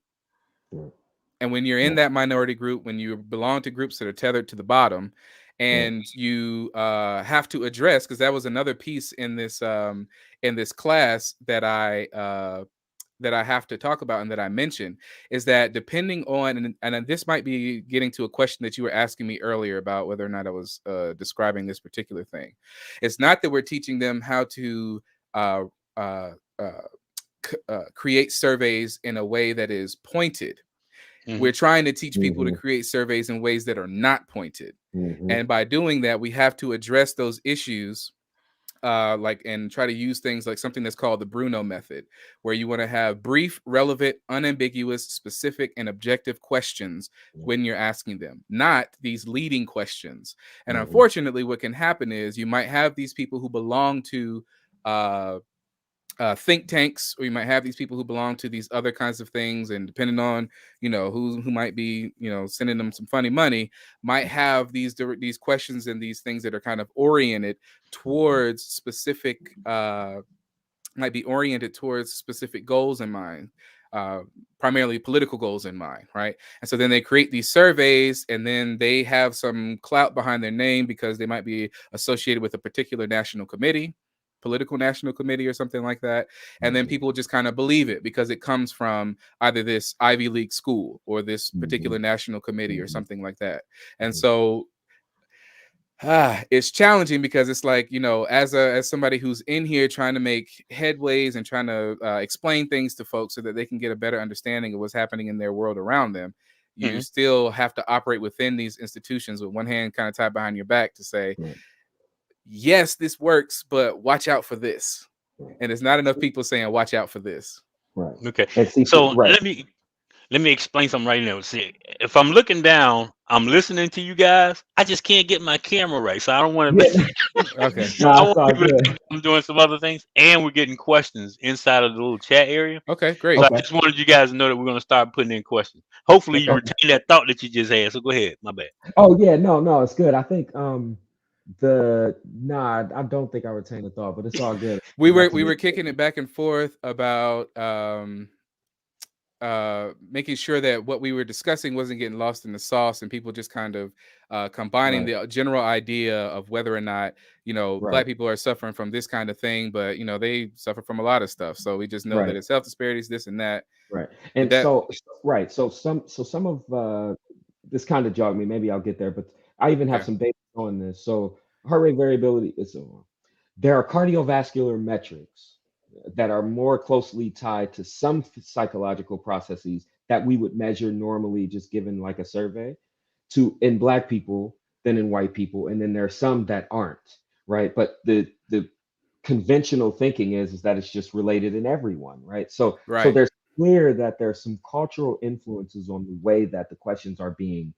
Right. And when you're in that minority group, when you belong to groups that are tethered to the bottom, Right. and you have to address, because that was another piece in this class that I have to talk about and that I mentioned, is that depending on, and this might be getting to a question that you were asking me earlier about whether or not I was describing this particular thing. It's not that we're teaching them how to uh, uh, create surveys in a way that is pointed. Hmm. We're trying to teach people to Mhm. create surveys in ways that are not pointed. Mhm. And by doing that, we have to address those issues, and try to use things like something that's called the Bruno method, where you want to have brief, relevant, unambiguous, specific, and objective questions when you're asking them, not these leading questions. And Mhm. unfortunately, what can happen is you might have these people who belong to uh, think tanks, or you might have these people who belong to these other kinds of things, and depending on who might be sending them some funny money, might have these questions and these things that are kind of oriented towards specific might be oriented towards specific goals in mind, primarily political goals in mind, right? And so then they create these surveys, and then they have some clout behind their name because they might be associated with a particular national committee, political national committee or something like that. And then people just kind of believe it because it comes from either this Ivy League school or this particular Mhm. national committee or Mhm. something like that. And Mhm. so it's challenging because it's like, as somebody who's in here trying to make headways and trying to explain things to folks so that they can get a better understanding of what's happening in their world around them, you Hmm. still have to operate within these institutions with one hand kind of tied behind your back to say, Right. yes, this works, but watch out for this. Right. And it's not enough people saying, watch out for this. Right. Okay. And see, So right. let me explain something right now. See, if I'm looking down, I'm listening to you guys. I just can't get my camera right, so I don't want Yeah. to. Okay. I No, it's want all people to good. think I'm doing some other things, and we're getting questions inside of the little chat area. Okay, great. So I Okay. just wanted you guys to know that we're going to start putting in questions. Hopefully, you Okay. Okay. retain that thought that you just had. So go ahead. My bad. Oh yeah, no, it's good. I think I don't think I retained the thought, but it's all good. We Back were to we you. were kicking it back and forth about making sure that what we were discussing wasn't getting lost in the sauce, and people just kind of combining Right. the general idea of whether or not Right. black people are suffering from this kind of thing, but they suffer from a lot of stuff. So we just know that Right. it's health disparities, this and that. Right. Did And that? right. So some of this kind of jogged me. Maybe I'll get there, but I even have Okay. some data on this. So heart rate variability is there are cardiovascular metrics that are more closely tied to some psychological processes that we would measure normally just given like a survey to in black people than in white people, and then there are some that aren't, right? But the conventional thinking is that it's just related in everyone, right? So Right. there's clear that there's some cultural influences on the way that the questions are being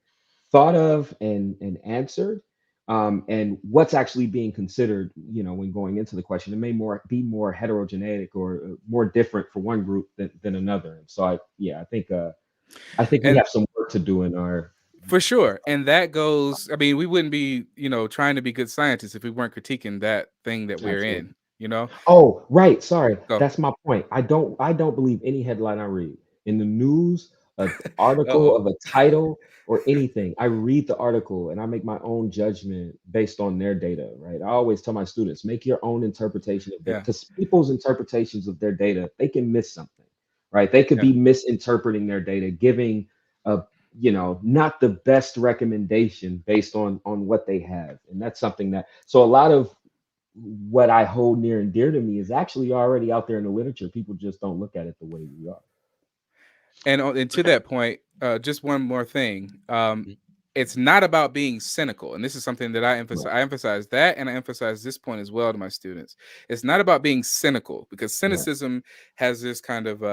thought of and answered, and what's actually being considered, when going into the question. It may be more heterogeneous or more different for one group than another. And so I think we And have some work work to do in our. For sure. And that goes, I mean, we wouldn't be, trying to be good scientists if we weren't critiquing that thing that we're Absolutely. in. Oh, right. Sorry. Go. That's my point. I don't believe any headline I read in the news, an Uh-oh. article of a title or anything. I read the article and I make my own judgment based on their data, right? I always tell my students, make your own interpretation of data, Yeah. because people's interpretations of their data, they can miss something, right? They could Yeah. be misinterpreting their data, giving a not the best recommendation based on what they have. And that's something that, so a lot of what I hold near and dear to me is actually already out there in the literature. People just don't look at it the way we are. And to that point, just one more thing. It's not about being cynical. And this is something that I emphasize. Right. I emphasize that, and I emphasize this point as well to my students. It's not about being cynical, because cynicism has this kind of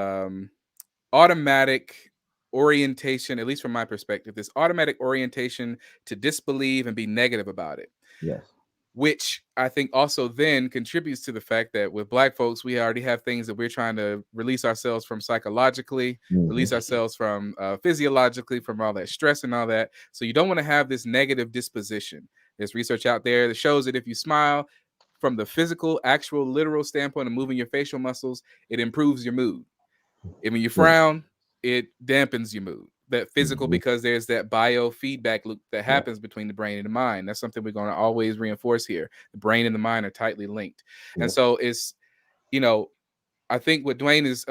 automatic orientation, at least from my perspective, this automatic orientation to disbelieve and be negative about it. Yes. Which I think also then contributes to the fact that with Black folks, we already have things that we're trying to release ourselves from psychologically, release ourselves from physiologically, from all that stress and all that. So you don't want to have this negative disposition. There's research out there that shows that if you smile from the physical, actual, literal standpoint of moving your facial muscles, it improves your mood. And when you frown, it dampens your mood. That physical, because there's that biofeedback loop that happens between the brain and the mind. That's something we're going to always reinforce here. The brain and the mind are tightly linked. And so it's, I think what Dwayne is,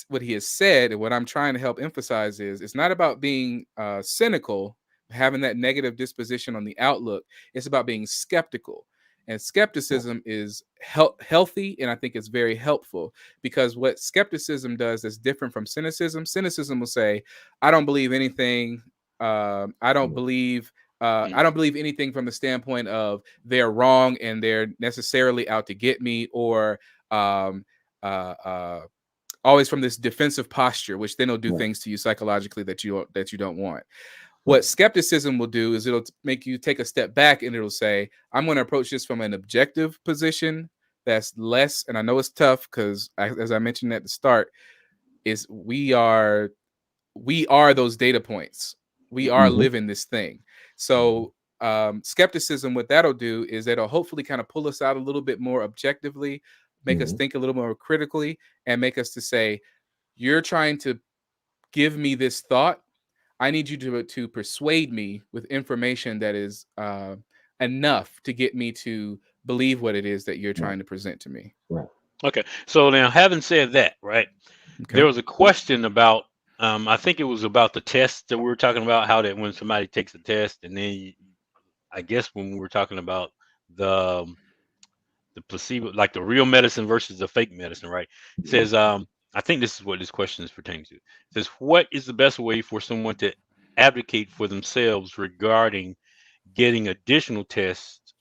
what he has said, and what I'm trying to help emphasize is, it's not about being cynical, having that negative disposition on the outlook. It's about being skeptical. And skepticism is healthy, and I think it's very helpful, because what skepticism does is different from cynicism. Cynicism will say, I don't believe anything. I don't believe anything from the standpoint of they're wrong and they're necessarily out to get me, or always from this defensive posture, which then will do things to you psychologically that you don't want. What skepticism will do is it'll make you take a step back, and it'll say, I'm going to approach this from an objective position that's less, and I know it's tough because, as I mentioned at the start, is we are those data points. We are living this thing. So skepticism, what that'll do is it'll hopefully kind of pull us out a little bit more objectively, make us think a little more critically, and make us to say, you're trying to give me this thought. I need you to persuade me with information that is enough to get me to believe what it is that you're trying to present to me. Right. Okay. So now, having said that, right, there was a question about, I think it was about the test that we were talking about, how that when somebody takes a test, and then I guess when we were talking about the placebo, like the real medicine versus the fake medicine, right? It says, I think this is what this question is pertaining to. It says, what is the best way for someone to advocate for themselves regarding getting additional tests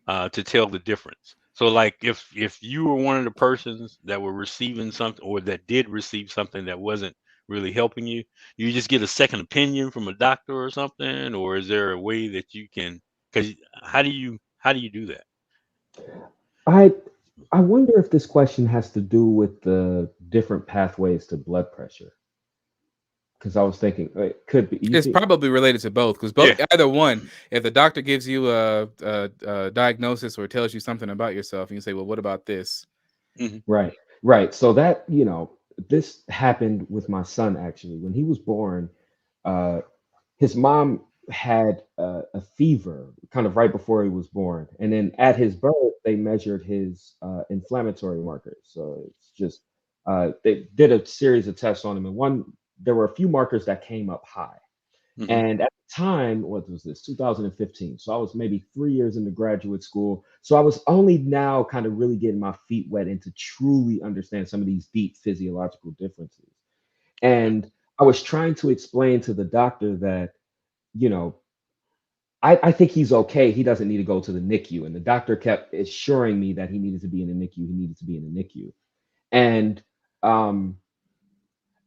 to tell the difference? So, like, if you were one of the persons that were receiving something, or that did receive something that wasn't really helping you, you just get a second opinion from a doctor or something, or is there a way that you can? Because how do you do that? I wonder if this question has to do with the different pathways to blood pressure. Because I was thinking it could be. It's probably related to both, because either one, if the doctor gives you a diagnosis or tells you something about yourself, and you say, well, what about this? Right. So that, this happened with my son, actually. When he was born, his mom had a fever kind of right before he was born. And then at his birth, they measured his inflammatory markers. So it's just, they did a series of tests on him. And there were a few markers that came up high. And at the time, what was this, 2015? So I was maybe 3 years into graduate school. So I was only now kind of really getting my feet wet and to truly understand some of these deep physiological differences. And I was trying to explain to the doctor that, I think he's okay. He doesn't need to go to the NICU. And the doctor kept assuring me that he needed to be in the NICU. He needed to be in the NICU. And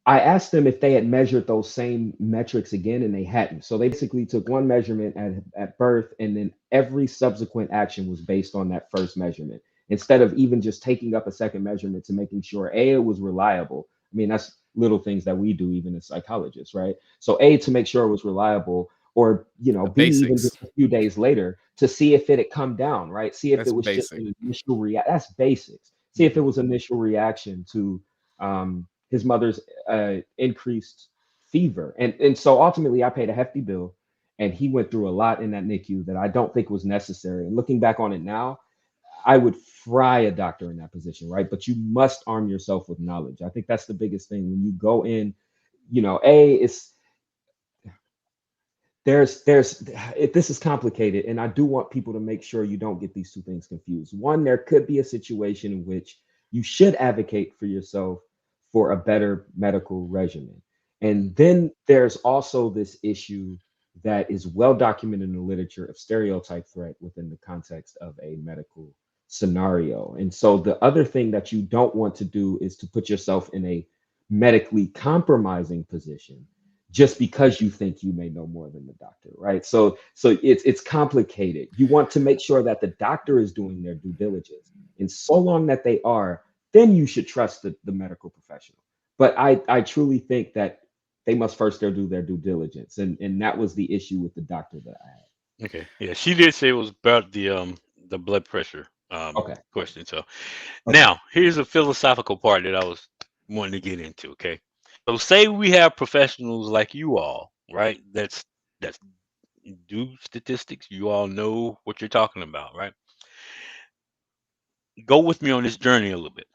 I asked them if they had measured those same metrics again, and they hadn't. So they basically took one measurement at birth, and then every subsequent action was based on that first measurement, instead of even just taking up a second measurement to making sure, A, it was reliable. I mean, little things that we do even as psychologists, right? So A, to make sure it was reliable, or The B, even basics. just a few days later to see if it had come down, right? See if That's it was just basic. an initial react. That's basics. See if it was initial reaction to his mother's increased fever, and so ultimately I paid a hefty bill, and he went through a lot in that NICU that I don't think was necessary. And looking back on it now, I would fry a doctor in that position, right? But you must arm yourself with knowledge. I think that's the biggest thing when you go in. It's this is complicated, and I do want people to make sure you don't get these two things confused. One, there could be a situation in which you should advocate for yourself for a better medical regimen. And then there's also this issue that is well documented in the literature of stereotype threat within the context of a medical scenario. And so the other thing that you don't want to do is to put yourself in a medically compromising position just because you think you may know more than the doctor, right? So it's complicated. You want to make sure that the doctor is doing their due diligence, and so long that they are, then you should trust the medical professional. But I truly think that they must first do their due diligence, and that was the issue with the doctor that I had. Okay. Yeah, she did say it was about the blood pressure Okay. question. So Okay. now here's a philosophical part that I was wanting to get into. Okay. So say we have professionals like you all, right? That's do statistics. You all know what you're talking about, right? Go with me on this journey a little bit.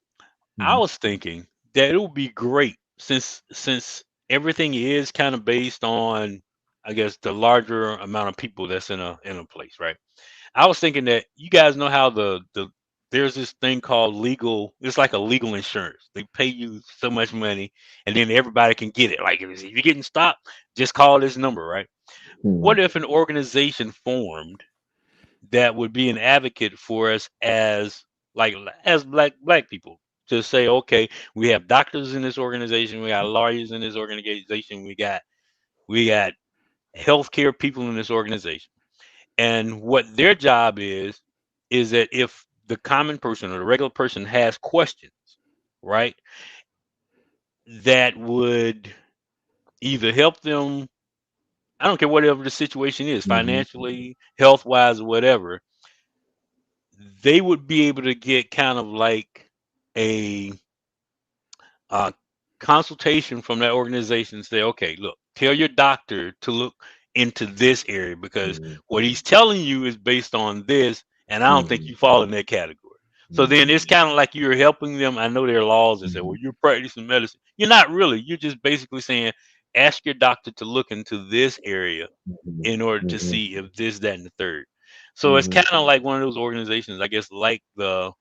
I Mhm. was thinking that it would be great since everything is kind of based on, I guess, the larger amount of people that's in a place, right? I was thinking that you guys know how there's this thing called legal. It's like a legal insurance. They pay you so much money, and then everybody can get it. Like if you're getting stopped, just call this number, right? What Mhm. if an organization formed that would be an advocate for us as black people to say, okay, we have doctors in this organization, we got lawyers in this organization, we got healthcare people in this organization, and what their job is that if the common person or the regular person has questions, right, that would either help them. I don't care whatever the situation is, Mhm. financially, health wise, or whatever, they would be able to get kind of like a uh, consultation from that organization and say, okay, look, tell your doctor to look into this area because Mhm. what he's telling you is based on this, and I don't think Mhm. you fall in that category. So then it's Mhm. kind of like you're helping them. I know there are laws that say, well, Mhm. you're practicing medicine. You're not really. You're just basically saying, ask your doctor to look into this area Mhm. in order to Mhm. see if this, that, and the third. So it's Mhm. kind of like one of those organizations, I guess, like the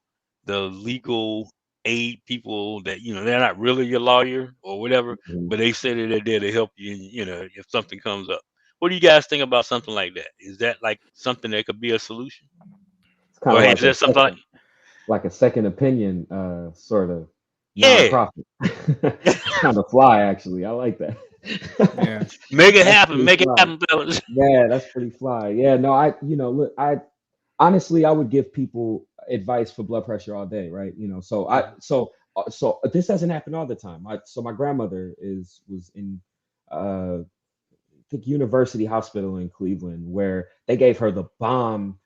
legal aid people that they're not really your lawyer or whatever, Mhm. but they say that they're there to help you. If something comes up, what do you guys think about something like that? Is that like something that could be a solution, It's kind or of hey, is like there something like a second opinion sort of yeah, nonprofit. It's kind of fly, actually. I like that. Yeah. make it That's happen, pretty make it fly. happen, fellas. Yeah, that's pretty fly. Yeah, no, look, I honestly, I would give people advice for blood pressure all day, right? So this doesn't happen all the time. So my grandmother was in uh I think University Hospital in Cleveland, where they gave her the bomb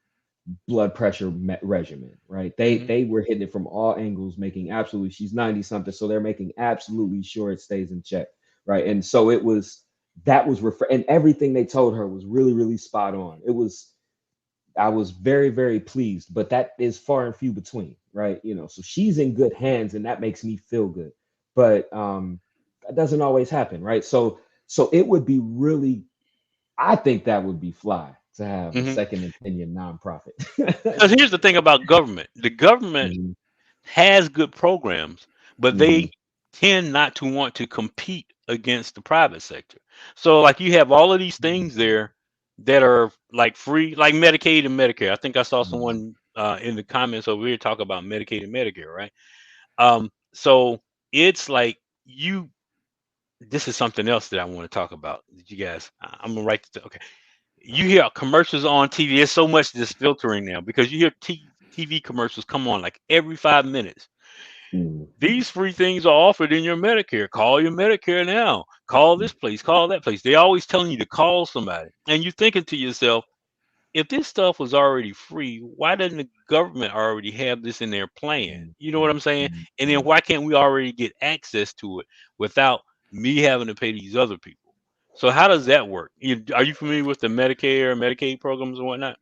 blood pressure regimen, right? They Mhm. they were hitting it from all angles, making absolutely, she's 90 something, so they're making absolutely sure it stays in check, right? And so that was and everything they told her was really, really spot on. I was very, very pleased, but that is far and few between, right? So she's in good hands, and that makes me feel good. But that doesn't always happen, right? So it would be really, I think that would be fly to have a Mhm. second opinion nonprofit. Because here's the thing about government: the government Mhm. has good programs, but Mhm. they tend not to want to compete against the private sector. So, like, you have all of these things there that are like free, like Medicaid and Medicare. I think I saw Mhm. someone in the comments over here talk about Medicaid and Medicare, right? So it's like you. This is something else that I want to talk about. That you guys, I'm gonna write this. Okay, you hear commercials on TV. There's so much this filtering now because you hear TV commercials come on like every 5 minutes. These free things are offered in your Medicare. Call your Medicare now. Call this place, call that place. They always telling you to call somebody. And you're thinking to yourself, if this stuff was already free, why doesn't the government already have this in their plan? You know what I'm saying? And then why can't we already get access to it without me having to pay these other people? So how does that work? Are you familiar with the Medicare, Medicaid programs and whatnot?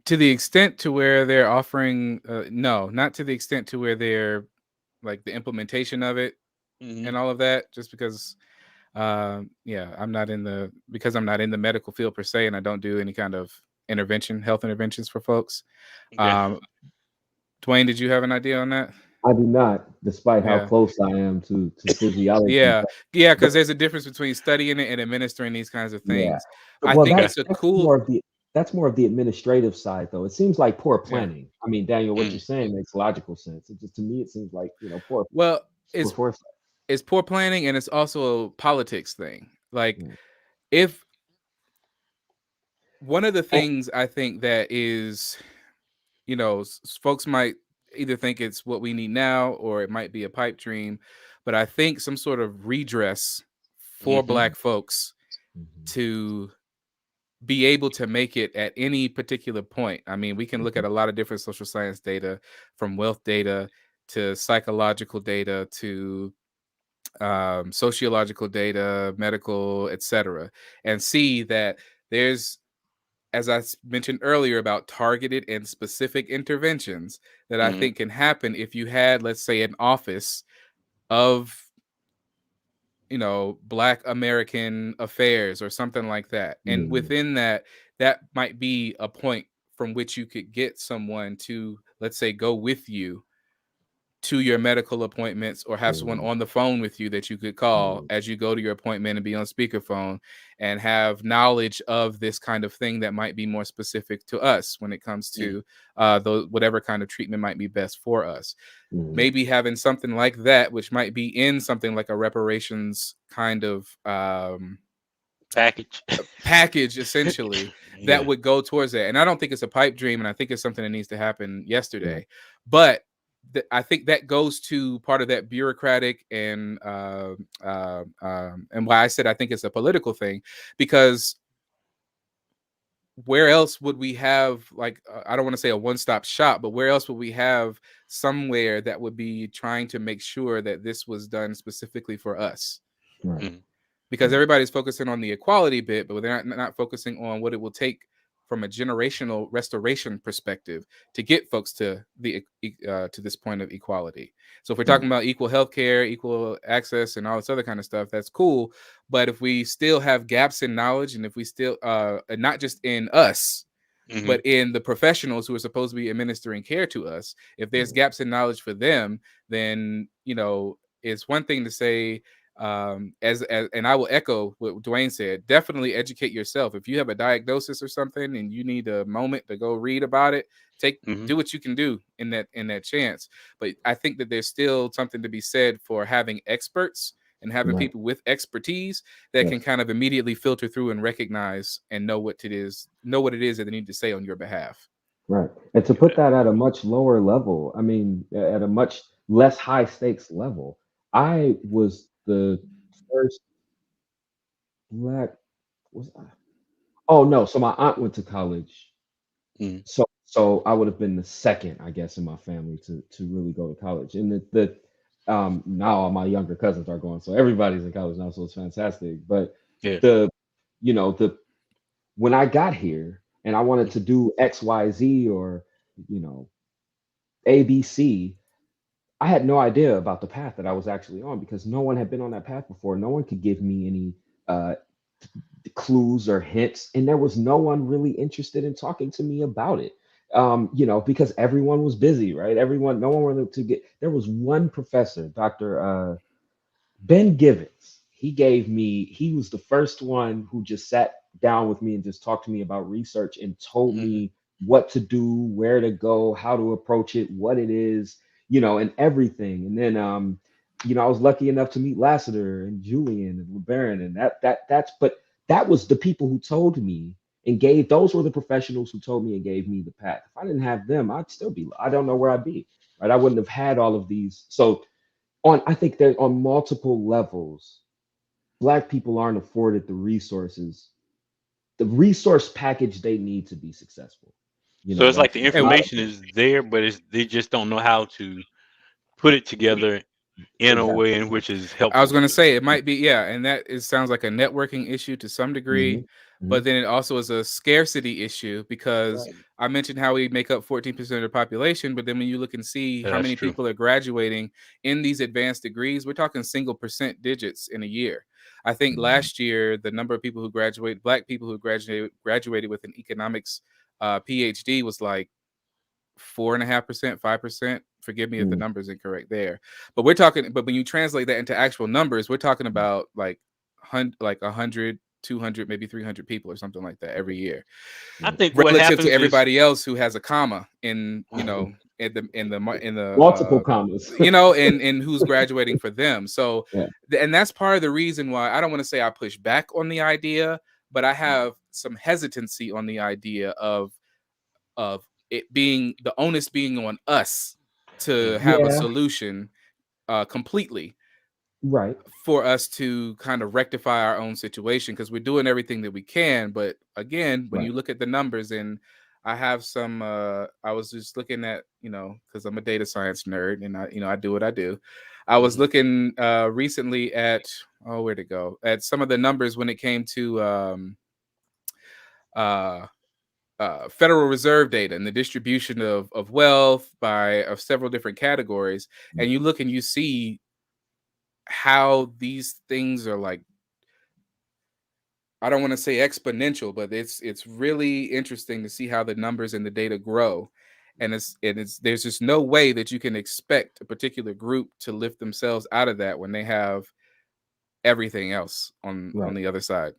To the extent to where they're offering, no, not to the extent to where they're like the implementation of it and all of that. Just because, yeah, I'm not in the medical field per se, and I don't do any kind of health interventions for folks. Okay. Dwayne, did you have an idea on that? I do not, despite how Yeah. close I am to physiology. Yeah, because there's a difference between studying it and administering these kinds of things. I Well, think that's it's a cool. more of the administrative side, though. It seems like poor Yeah. planning. I mean, Daniel, what you're saying makes logical sense. It just, to me, it seems like, poor. Well, poor foresight. it's poor planning, and it's also a politics thing. Like, Mm. if one of the things I think that is, folks might either think it's what we need now, or it might be a pipe dream, but I think some sort of redress for Black folks to be able to make it at any particular point. I mean, we can look at a lot of different social science data, from wealth data to psychological data to sociological data, medical, etc., and see that there's, as I mentioned earlier, about targeted and specific interventions that I think can happen if you had, let's say, an office of, Black American affairs or something like that. And within that might be a point from which you could get someone to, let's say, go with you to your medical appointments, or have someone on the phone with you that you could call as you go to your appointment and be on speakerphone and have knowledge of this kind of thing that might be more specific to us when it comes to whatever kind of treatment might be best for us. Maybe having something like that, which might be in something like a reparations kind of package essentially, that would go towards that. And I don't think it's a pipe dream, and I think it's something that needs to happen yesterday. But I think that goes to part of that bureaucratic and why I said I think it's a political thing, because where else would we have, like, I don't want to say a one-stop shop, but where else would we have somewhere that would be trying to make sure that this was done specifically for us? Right. Because everybody's focusing on the equality bit, but they're not focusing on what it will take from a generational restoration perspective to get folks to this point of equality. So if we're talking about equal healthcare, equal access, and all this other kind of stuff, that's cool. But if we still have gaps in knowledge, and if we still not just in us, but in the professionals who are supposed to be administering care to us, if there's gaps in knowledge for them, then it's one thing to say, and I will echo what Dwayne said, definitely educate yourself. If you have a diagnosis or something and you need a moment to go read about it, do what you can do in that chance. But I think that there's still something to be said for having experts and having people with expertise that can kind of immediately filter through and recognize and know what it is that they need to say on your behalf. Right. And to put that at a much lower level, I mean, at a much less high stakes level, I was the first Black, so my aunt went to college. So I would have been the second, I guess, in my family to really go to college. And now all my younger cousins are going, so everybody's in college now, so it's fantastic. But when I got here and I wanted to do XYZ or ABC, I had no idea about the path that I was actually on, because no one had been on that path before. No one could give me any clues or hints, and there was no one really interested in talking to me about it. Because everyone was busy, right? No one wanted to get. There was one professor, Dr. Ben Givens. He was the first one who just sat down with me and just talked to me about research and told me what to do, where to go, how to approach it, what it is, and everything. And then, I was lucky enough to meet Lassiter and Julian and LeBaron, and but that was the people who told me those were the professionals who told me and gave me the path. If I didn't have them, I don't know where I'd be. right? I wouldn't have had all of these. So I think that on multiple levels, Black people aren't afforded the resource package they need to be successful. You So know, it's like the that's not information is there, but they just don't know how to put it together in a way exactly. in which is I was helpful going to to them. say it might be, yeah, and that it sounds like a networking issue to some degree, but then it also is a scarcity issue because Right. I mentioned how we make up 14% of the population, but then when you look and see how That's many true. people are graduating in these advanced degrees, we're talking single percent digits in a year. I think last year the number of people who graduate, Black people who graduated with an economics PhD was like 4.5%, 5%. Forgive me if the number is incorrect there, but but when you translate that into actual numbers, we're talking about like 100, 200, maybe 300 people or something like that every year, I think what relative to happens is everybody else who has a comma in, you know, in the multiple commas. you know, and who's graduating for them. So, Yeah. and that's part of the reason why I don't want to say I push back on the idea, but I have some hesitancy on the idea of it being the onus being on us to have a Yeah, solution completely right. for us to kind of rectify our own situation, because we're doing everything that we can. But again, when Right. you look at the numbers, and I have some I was just looking at, you know, because I'm a data science nerd and I do what I do. I was looking recently at, oh, where'd it go, at some of the numbers when it came to Federal Reserve data and the distribution of wealth of several different categories. And you look and you see how these things are like, I don't want to say exponential, but it's really interesting to see how the numbers and the data grow. And there's just no way that you can expect a particular group to lift themselves out of that when they have everything else on Right. the other side.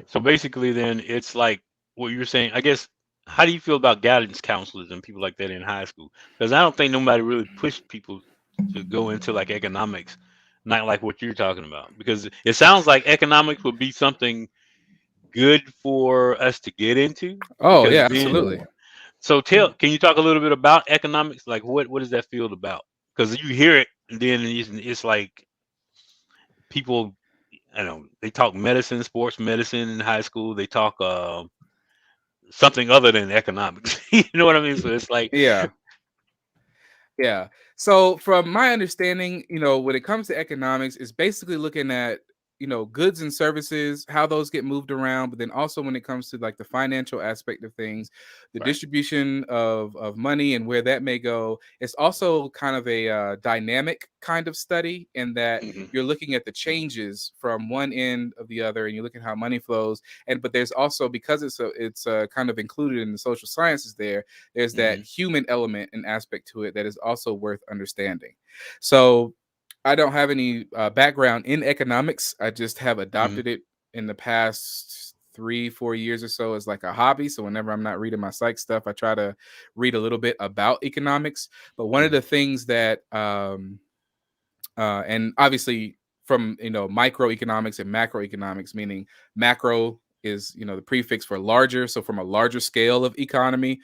so basically then it's like what you're saying. I guess how do you feel about guidance counselors and people like that in high school? Because I don't think nobody really pushed people to go into like economics, not like what you're talking about. Because it sounds like economics would be something good for us to get into. Oh Because yeah, then, absolutely. so can you talk a little bit about economics? Like what is that field about? Because you hear it and then it's like people, I don't know, they talk medicine, sports medicine in high school. They talk something other than economics. You know what I mean? So it's like, Yeah. Yeah. So from my understanding, you know, when it comes to economics, it's basically looking at, you know, goods and services, how those get moved around, but then also when it comes to like the financial aspect of things, the right. distribution of money and where that may go. It's also kind of a dynamic kind of study in that hmm you're looking at the changes from one end of the other, and you look at how money flows. And but there's also, because it's kind of included in the social sciences, there's that hmm human element and aspect to it that is also worth understanding. So I don't have any background in economics. I just have hmm adopted it in the past 3-4 years or so as like a hobby. So whenever I'm not reading my psych stuff, I try to read a little bit about economics. But one of the things that and obviously from, you know, microeconomics and macroeconomics, meaning macro is, you know, the prefix for larger, so from a larger scale of economy,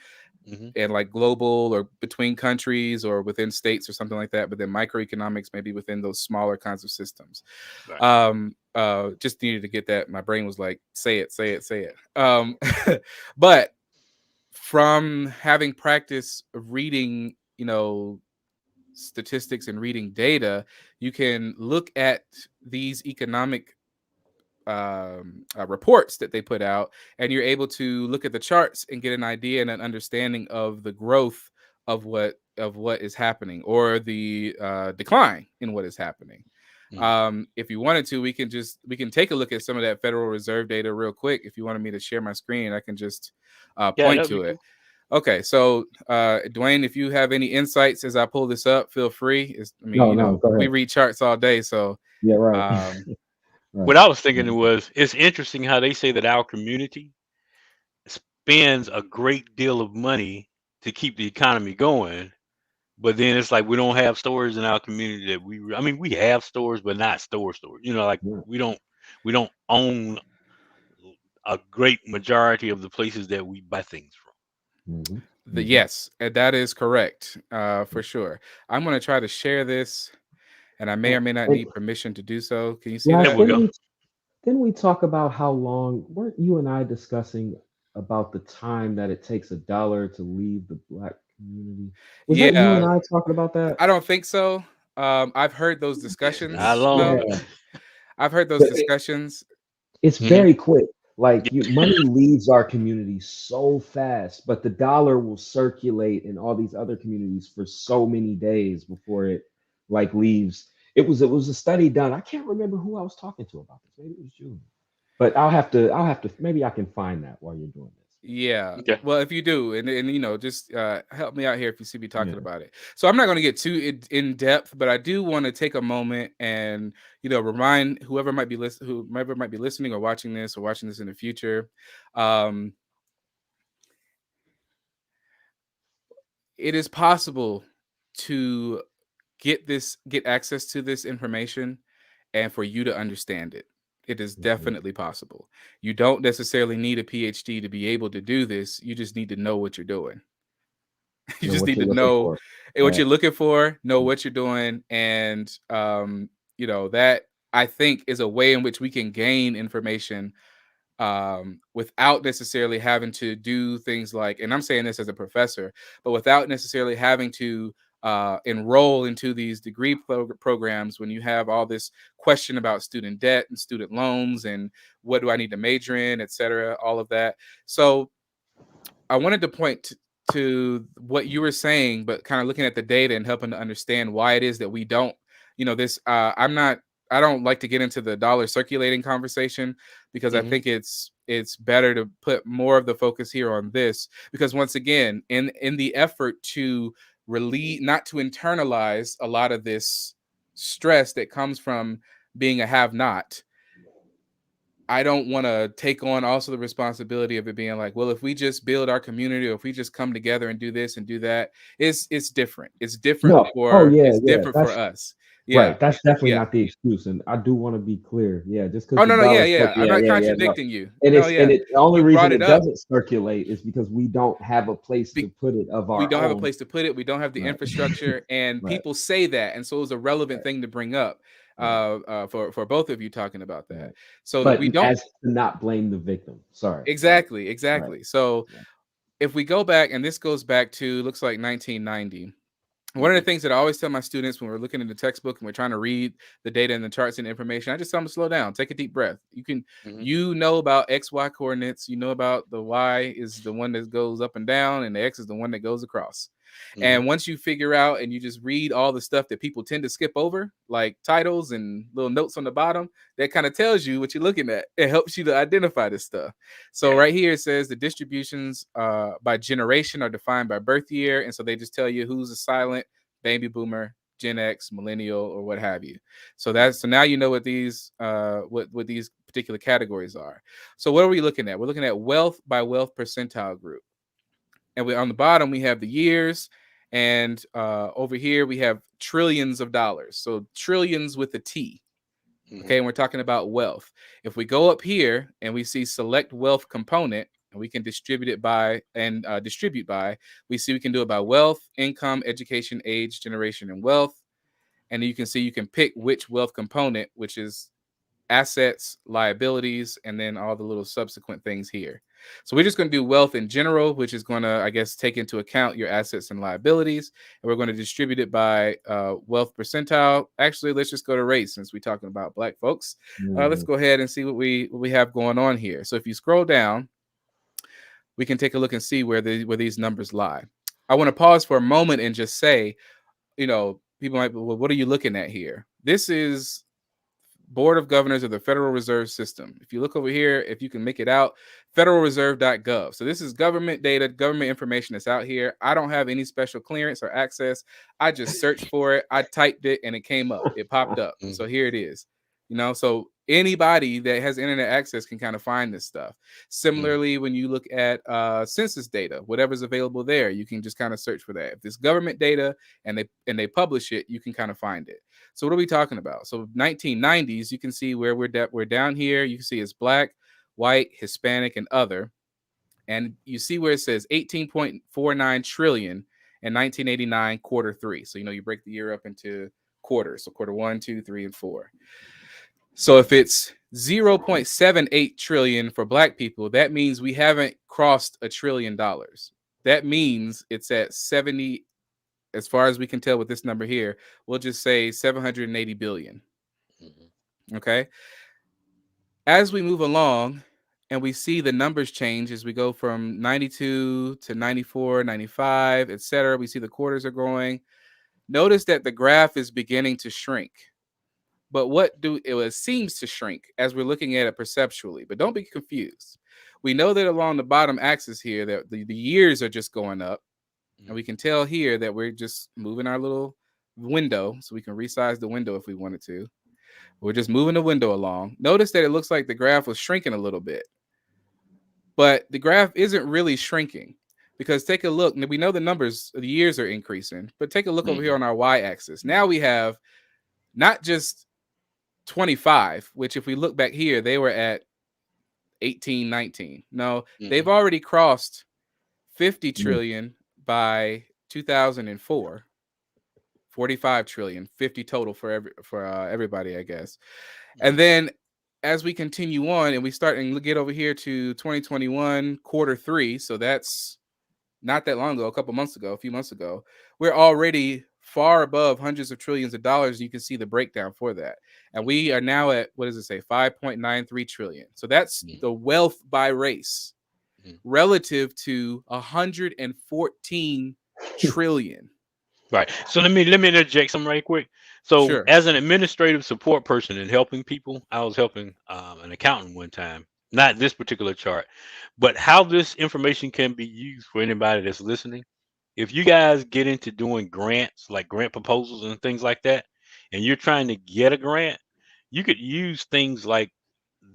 hmm and like global or between countries or within states or something like that. But then microeconomics maybe within those smaller kinds of systems. Right. Just needed to get that. My brain was like, say it, say it, say it. But from having practice of reading, you know, statistics and reading data, you can look at these economic reports that they put out, and you're able to look at the charts and get an idea and an understanding of the growth of what is happening, or the decline in what is happening. hmm If you wanted to, we can take a look at some of that Federal Reserve data real quick. If you wanted me to share my screen, I can just Yeah, point that'd be to it. cool. Okay, so Dwayne, if you have any insights as I pull this up, feel free. I mean, No, you no, know, go we ahead. read charts all day, so Yeah, right. um, Right. What I was thinking was, it's interesting how they say that our community spends a great deal of money to keep the economy going, but then it's like we don't have stores in our community that I mean, we have stores, but not stores. You know, like Yeah. we don't own a great majority of the places that we buy things from. Mhm. Yes, that is correct, for sure. I'm going to try to share this, and I may or may not need permission to do so. Can you see Raj, that? There we go. didn't we talk about how long, weren't you and I discussing about the time that it takes $1 to leave the Black community? Was that you and Yeah, I talking about that? I don't think so. I've heard those discussions, Not long. though. Yeah. I've heard those But discussions. it's Mhm. very quick. Like money leaves our community so fast, but the dollar will circulate in all these other communities for so many days before it like leaves. It was a study done. I can't remember who I was talking to about this. Maybe it was Julie. But I'll have to maybe I can find that while you're doing this. Yeah. Okay. Well, if you do, and just help me out here if you see me talking Yeah. about it. So I'm not going to get too in depth, but I do want to take a moment and remind whoever might be listening or watching this in the future. It is possible to get access to this information and for you to understand it. It is definitely possible. You don't necessarily need a PhD to be able to do this. You just need to know what you're doing. You Know just what need you're to looking know for. what Right. you're looking for, know what you're doing, and that I think is a way in which we can gain information without necessarily having to do things like, and I'm saying this as a professor, but without necessarily having to enroll into these degree programs when you have all this question about student debt and student loans and what do I need to major in, et cetera, all of that. So I wanted to point to what you were saying, but kind of looking at the data and helping to understand why it is that we don't, this. I don't like to get into the dollar circulating conversation because I Mhm. think it's better to put more of the focus here on this, because once again, in the effort to relieve, not to internalize a lot of this stress that comes from being a have-not, I don't want to take on also the responsibility of it being like, well, if we just build our community, or if we just come together and do this and do that, it's different. It's different No. Oh yeah, it's yeah. different for That's us. Yeah. right. That's definitely Yeah. not the excuse. And I do want to be clear. Yeah, just because Oh the no, no, yeah, dollar yeah. I'm yeah, not yeah, yeah. No. contradicting you. And No, it's yeah. the only You brought reason it it up. doesn't circulate is because we don't have a place to put it of We our don't have a own. place to put it. We don't have the Right. infrastructure, and Right. people say that, and so it was a relevant Right. thing to bring up Right. for both of you talking about that. Right. So that But we don't as to not blame the victim. Sorry. Right. exactly, Right. exactly. So Right. if we go back, and this goes back to looks like 1990. One of the Mhm. things that I always tell my students when we're looking in the textbook and we're trying to read the data and the charts and information, I just tell them to slow down, take a deep breath. Mhm. You know about XY coordinates, you know about the Y is the one that goes up and down, and the X is the one that goes across. Mhm. And once you figure out and you just read all the stuff that people tend to skip over, like titles and little notes on the bottom, that kind of tells you what you're looking at. It helps you to identify this stuff. So Yeah. right here it says the distributions by generation are defined by birth year, and so they just tell you who's a silent baby boomer, Gen X, millennial, or what have you. So now you know what these what these particular categories are. So what are we looking at? We're looking at wealth by wealth percentile group, and on the bottom we have the years, and over here we have trillions of dollars. So trillions with a T. Mhm. Okay, and we're talking about wealth. If we go up here and we see select wealth component, and we can distribute it by and distribute by, we see we can do it by wealth, income, education, age, generation, and wealth. And you can see you can pick which wealth component, which is assets, liabilities, and then all the little subsequent things here. So we're just going to do wealth in general, which is going to, I guess, take into account your assets and liabilities. And we're going to distribute it by wealth percentile. Actually, let's just go to race since we're talking about Black folks. Let's go ahead and see what we have going on here. So if you scroll down, we can take a look and see where these numbers lie. I want to pause for a moment and just say, people might be, well, what are you looking at here? This is Board of Governors of the Federal Reserve System. If you look over here, if you can make it out, federalreserve.gov. So this is government data, government information that's out here. I don't have any special clearance or access. I just searched for it. I typed it and it came up. It popped up. Mhm. So here it is. So anybody that has internet access can kind of find this stuff. Similarly, when you look at census data, whatever's available there, you can just kind of search for that. If it's government data and they publish it, you can kind of find it. So what are we talking about? So 1990s, you can see where we're down here. You can see it's Black, white, Hispanic, and other. And you see where it says 18.49 trillion in 1989 Q3. So, you break the year up into quarters. So Q1, 2, 3, and 4. So if it's 0.78 trillion for Black people, that means we haven't crossed $1 trillion. That means it's at 70, as far as we can tell with this number here, we'll just say 780 billion. Okay. As we move along and we see the numbers change as we go from 92 to 94, 95, etc., we see the quarters are growing. Notice that the graph is beginning to shrink. But it seems to shrink as we're looking at it perceptually. But don't be confused. We know that along the bottom axis here that the years are just going up. And we can tell here that we're just moving our little window, so we can resize the window if we wanted to. We're just moving the window along. Notice that it looks like the graph was shrinking a little bit. But the graph isn't really shrinking, because take a look. We know the numbers, the years are increasing, but take a look over here on our y-axis. Now we have not just 25, which if we look back here, they were at 18, 19. No, they've already crossed 50 trillion by 2004. 45 trillion, 50 total for everybody, I guess. And then as we continue on and we start and get over here to 2021 Q3, so that's not that long ago, a few months ago, we're already far above hundreds of trillions of dollars. You can see the breakdown for that. And we are now at, what does it say, 5.93 trillion. So that's the wealth by race relative to 114 trillion. Right. So let me interject something right quick. So Sure. as an administrative support person in helping people, I was helping an accountant one time, not this particular chart, but how this information can be used for anybody that's listening. If you guys get into doing grants, like grant proposals and things like that, and you're trying to get a grant, you could use things like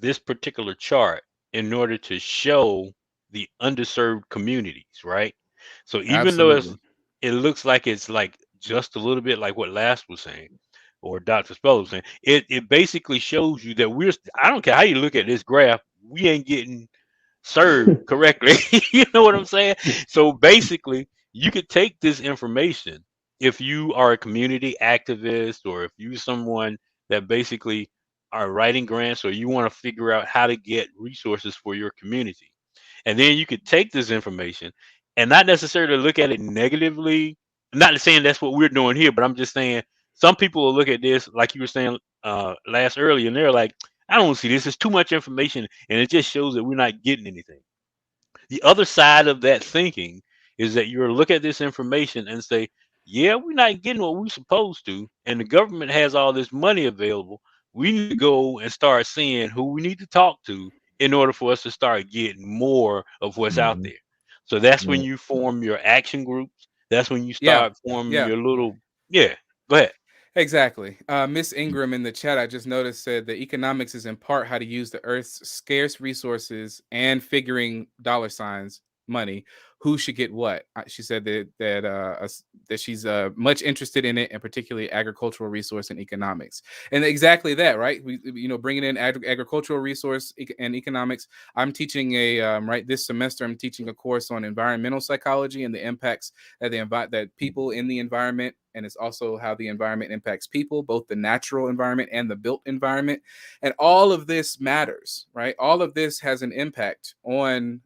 this particular chart in order to show the underserved communities, right? So even though it looks like it's like just a little bit like what Last was saying, or Dr. Spell was saying, it basically shows you that I don't care how you look at this graph, we ain't getting served correctly. You know what I'm saying? So basically, you could take this information if you are a community activist, or if you're someone that basically are writing grants, or you want to figure out how to get resources for your community. And then you could take this information and not necessarily look at it negatively. I'm not saying that's what we're doing here, but I'm just saying some people will look at this, like you were saying last earlier, and they're like, I don't see this. It's too much information, and it just shows that we're not getting anything. The other side of that thinking is that you're look at this information and say, yeah, we're not getting what we're supposed to, and the government has all this money available. We need to go and start seeing who we need to talk to in order for us to start getting more of what's out there. So that's when you form your action groups. That's when you start forming your little, go ahead. Exactly. Miss Ingram in the chat, I just noticed, said that economics is in part how to use the Earth's scarce resources and figuring dollar signs, money, who should get what. She said that she's much interested in it, and particularly agricultural resource and economics. And exactly that, right? We bringing in agricultural resource and economics. I'm teaching this semester, I'm teaching a course on environmental psychology and the impacts that people in the environment, and it's also how the environment impacts people, both the natural environment and the built environment. And all of this matters, right? All of this has an impact on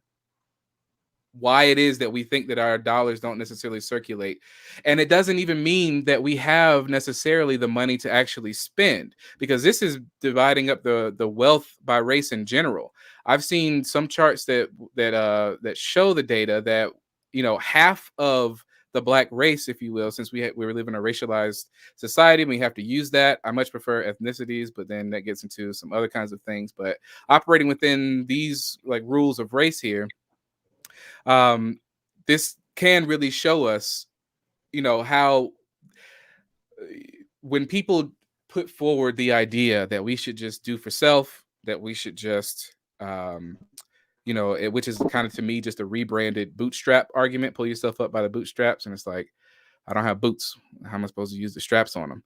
why it is that we think that our dollars don't necessarily circulate. And it doesn't even mean that we have necessarily the money to actually spend, because this is dividing up the wealth by race in general. I've seen some charts that show the data that, half of the Black race, if you will, since we live in a racialized society, and we have to use that. I much prefer ethnicities, but then that gets into some other kinds of things. But operating within these like rules of race here, this can really show us, how when people put forward the idea that we should just do for self, that we should just, which is kind of, to me, just a rebranded bootstrap argument, pull yourself up by the bootstraps. And it's like, I don't have boots. How am I supposed to use the straps on them?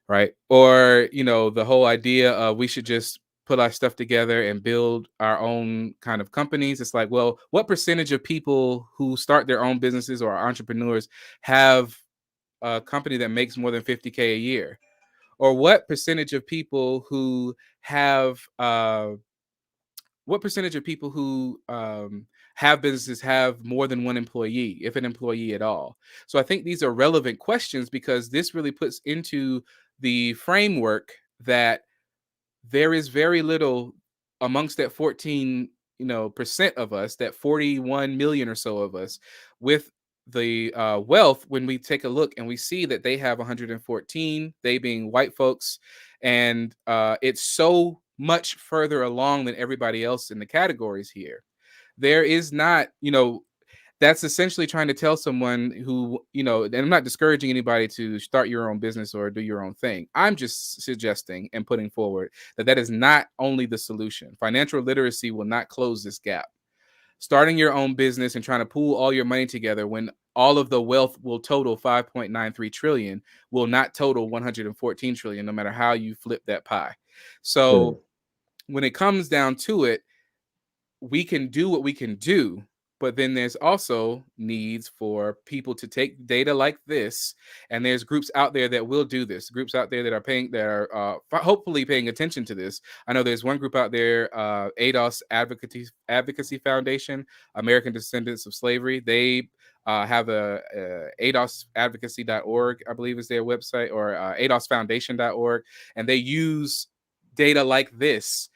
Right. Or, the whole idea of we should just put our stuff together and build our own kind of companies. It's like, well, what percentage of people who start their own businesses or are entrepreneurs have a company that makes more than 50K a year? Or what percentage of people who have have businesses have more than one employee, if an employee at all? So I think these are relevant questions because this really puts into the framework that there is very little amongst that 14 percent of us, that 41 million or so of us, with the wealth. When we take a look and we see that they have 114, they being white folks, and it's so much further along than everybody else in the categories here. There is not, that's essentially trying to tell someone who, and I'm not discouraging anybody to start your own business or do your own thing. I'm just suggesting and putting forward that is not only the solution. Financial literacy will not close this gap. Starting your own business and trying to pool all your money together when all of the wealth will total 5.93 trillion will not total 114 trillion, no matter how you flip that pie. So when it comes down to it, we can do what we can do, but then there's also needs for people to take data like this, and there's groups out there that will do this. Groups out there that are hopefully paying attention to this. I know there's one group out there, ADOS Advocacy Foundation, American Descendants of Slavery. They have a ADOSadvocacy.org, I believe is their website, or ADOSfoundation.org, and they use data like this,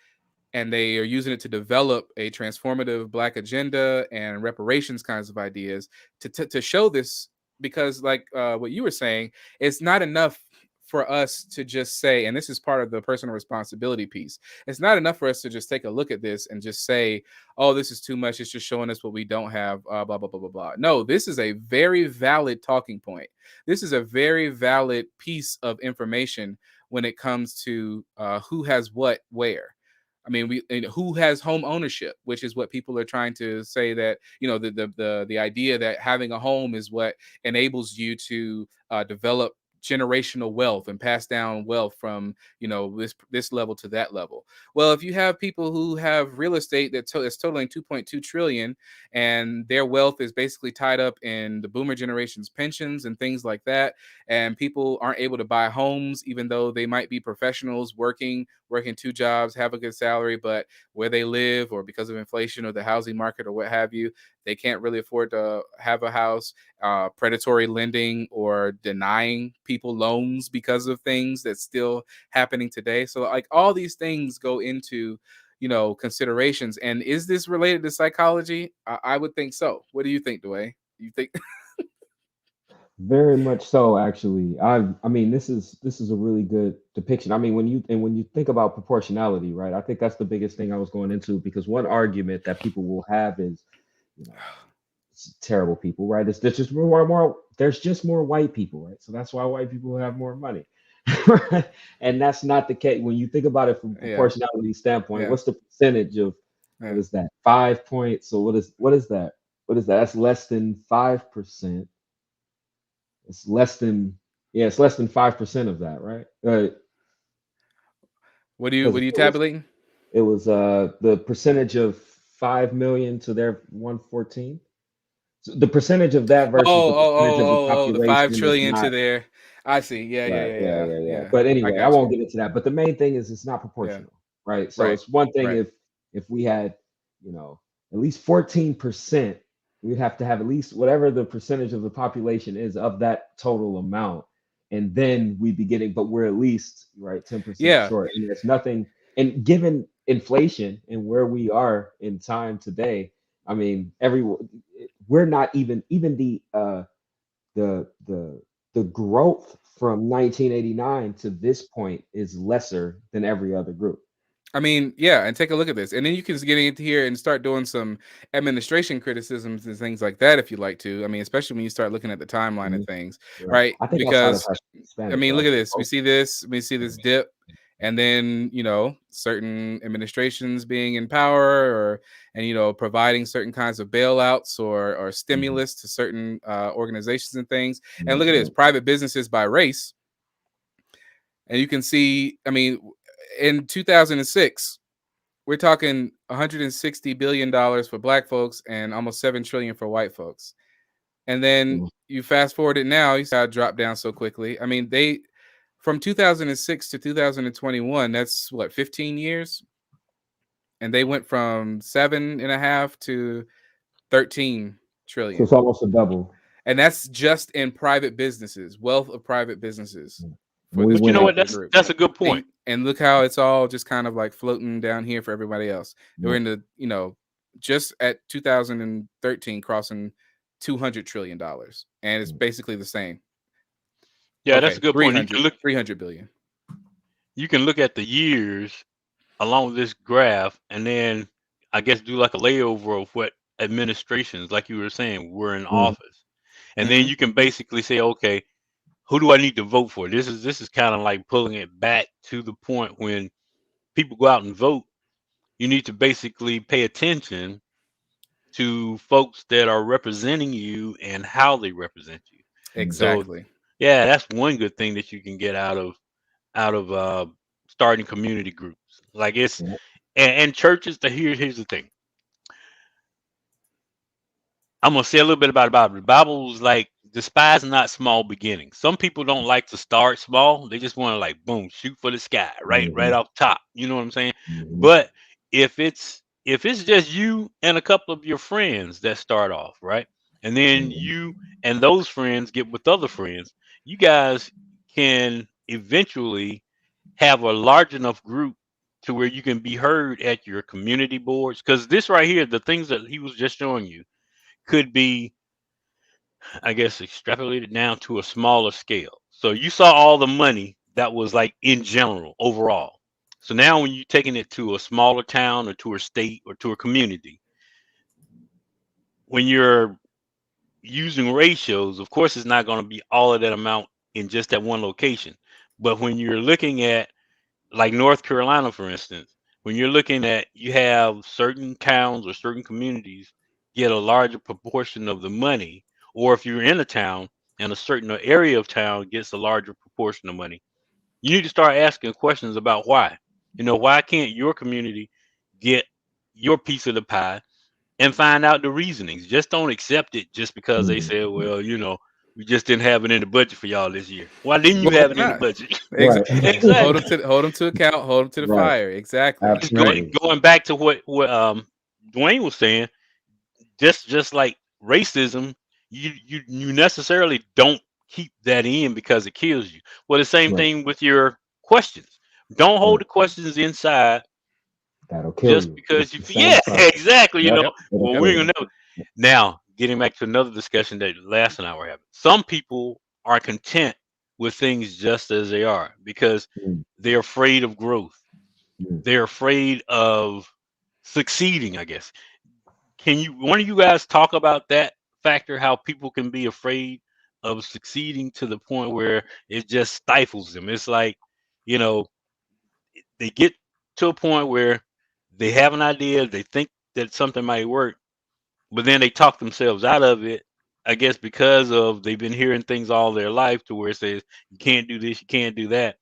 and they are using it to develop a transformative Black agenda and reparations kinds of ideas to show this. Because like what you were saying, it's not enough for us to just say, and this is part of the personal responsibility piece, it's not enough for us to just take a look at this and just say, oh, this is too much, it's just showing us what we don't have, blah, blah, blah, blah, blah. No, this is a very valid talking point. This is a very valid piece of information when it comes to who has what where. I mean, who has home ownership, which is what people are trying to say, that, the idea that having a home is what enables you to develop generational wealth and pass down wealth from, this level to that level. Well, if you have people who have real estate that's totaling 2.2 trillion, and their wealth is basically tied up in the boomer generation's pensions and things like that, and people aren't able to buy homes, even though they might be professionals working 2 jobs, have a good salary, but where they live, or because of inflation or the housing market or what have you, they can't really afford to have a house. Predatory lending or denying people loans because of things that's still happening today. So like all these things go into, considerations. And is this related to psychology? I would think so. What do you think, Dwayne? You think? Very much so, actually. I mean, this is a really good depiction. I mean, when you think about proportionality, right? I think that's the biggest thing I was going into, because one argument that people will have is, it's terrible people, right? There's just more white people, right? So that's why white people have more money. And that's not the case when you think about it from proportionality standpoint. What's the percentage of what is that? 5 points. So what is that? What is that? That's less than 5%. It's less than 5% of that, right? What are you tabulating? It was the percentage of 5 million to their 114. So the percentage of that versus the percentage of the population, the 5 trillion to their. I see. Yeah. But anyway, I won't get into that. But the main thing is it's not proportional, right? So it's one thing if we had, at least 14%, we'd have to have at least whatever the percentage of the population is of that total amount, and then we'd be getting. But we're at least 10% short, and there's nothing. And given inflation and where we are in time today, I mean, we're not even the growth from 1989 to this point is lesser than every other group. I mean, yeah, and take a look at this, and then you can get into here and start doing some administration criticisms and things like that if you like to. I mean, especially when you start looking at the timeline of things, right? I think because I mean, look at this. We see this dip, and then certain administrations being in power, and providing certain kinds of bailouts or stimulus to certain organizations and things. And look at this, private businesses by race, and you can see. I mean, in 2006, we're talking $160 billion for black folks and almost $7 trillion for white folks. And then you fast forward it now, you see how it dropped down so quickly. I mean, from 2006 to 2021, that's what, 15 years? And they went from 7.5 to 13 trillion. So it's almost a double. And that's just in private businesses, wealth of private businesses. But you know what? That's a good point. And look how it's all just kind of like floating down here for everybody else. We're in the, just at 2013 crossing $200 trillion, and it's basically the same. Yeah, that's a good point. You can look 300 billion. You can look at the years along this graph, and then I guess do like a layover of what administrations, like you were saying, were in office, and then you can basically say, okay, who do I need to vote for? This is kind of like pulling it back to the point when people go out and vote. You need to basically pay attention to folks that are representing you and how they represent you. Exactly. So, yeah, that's one good thing that you can get out of starting community groups. Like it's and churches. Here's the thing. I'm gonna say a little bit about the Bible. The Bible's like, despise not small beginnings. Some people don't like to start small. They just want to like boom, shoot for the sky, right off top. You know what I'm saying? But if it's just you and a couple of your friends that start off, right? And then you and those friends get with other friends, you guys can eventually have a large enough group to where you can be heard at your community boards. Because this right here, the things that he was just showing you, could be, I guess, extrapolated down to a smaller scale. So you saw all the money that was like in general overall. So now when you're taking it to a smaller town or to a state or to a community, when you're using ratios, of course, it's not going to be all of that amount in just that one location. But when you're looking at like North Carolina, for instance, when you're looking at, you have certain towns or certain communities get a larger proportion of the money, or if you're in a town and a certain area of town gets a larger proportion of money, you need to start asking questions about why. Why can't your community get your piece of the pie, and find out the reasonings. Just don't accept it just because they said, well, we just didn't have it in the budget for y'all this year. Why didn't you have it in the budget? Exactly. Hold them to account. Hold them to the fire. Exactly. Going back to what Dwayne was saying, just like racism, you necessarily don't keep that in because it kills you. Well, the same thing with your questions. Don't hold the questions inside. That'll kill just because exactly. Well, we're gonna know. Now, getting back to another discussion that Last and I were having. Some people are content with things just as they are because they're afraid of growth. They're afraid of succeeding, I guess. Can one of you guys talk about that factor, how people can be afraid of succeeding to the point where it just stifles them? It's like, they get to a point where they have an idea, they think that something might work, but then they talk themselves out of it, I guess, because of they've been hearing things all their life to where it says, you can't do this, you can't do that.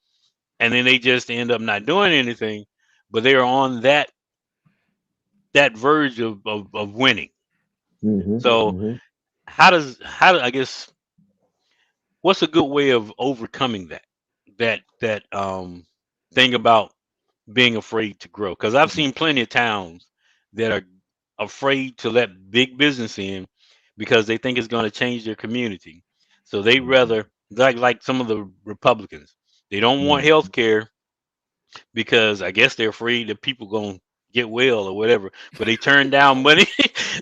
And then they just end up not doing anything, but they're on that verge of winning. So I guess, what's a good way of overcoming that thing about being afraid to grow? Because I've seen plenty of towns that are afraid to let big business in because they think it's going to change their community. So they rather, like some of the Republicans, they don't want health care because I guess they're afraid that people going to get well or whatever. But they turn down money.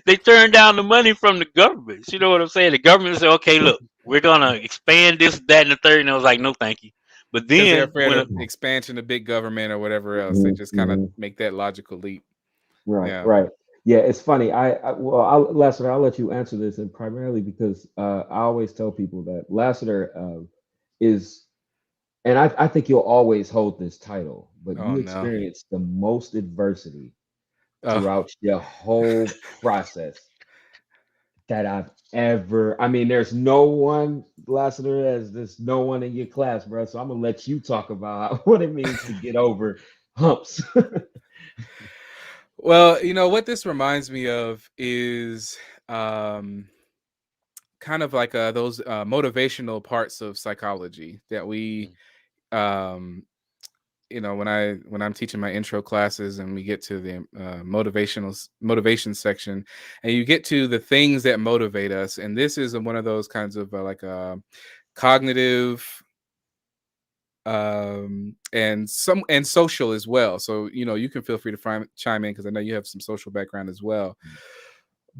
They turn down the money from the government. You know what I'm saying? The government say, okay, look, we're going to expand this, that, and the third. And I was like, no, thank you. But then they're afraid of expansion of big government or whatever else. They just kind of make that logical leap. Right. Yeah, it's funny. Lassiter, I'll let you answer this, and primarily because I always tell people that Lassiter is, and I think you'll always hold this title, but you experienced the most adversity throughout your whole process that I've ever. I mean, there's no one, Lassiter, there's no one in your class, bro. So I'm gonna let you talk about what it means to get over humps. Well, what this reminds me of is kind of like those motivational parts of psychology that we um when I'm teaching my intro classes and we get to the motivation section, and you get to the things that motivate us, and this is one of those kinds of cognitive and social as well. So you can feel free to chime in because I know you have some social background as well.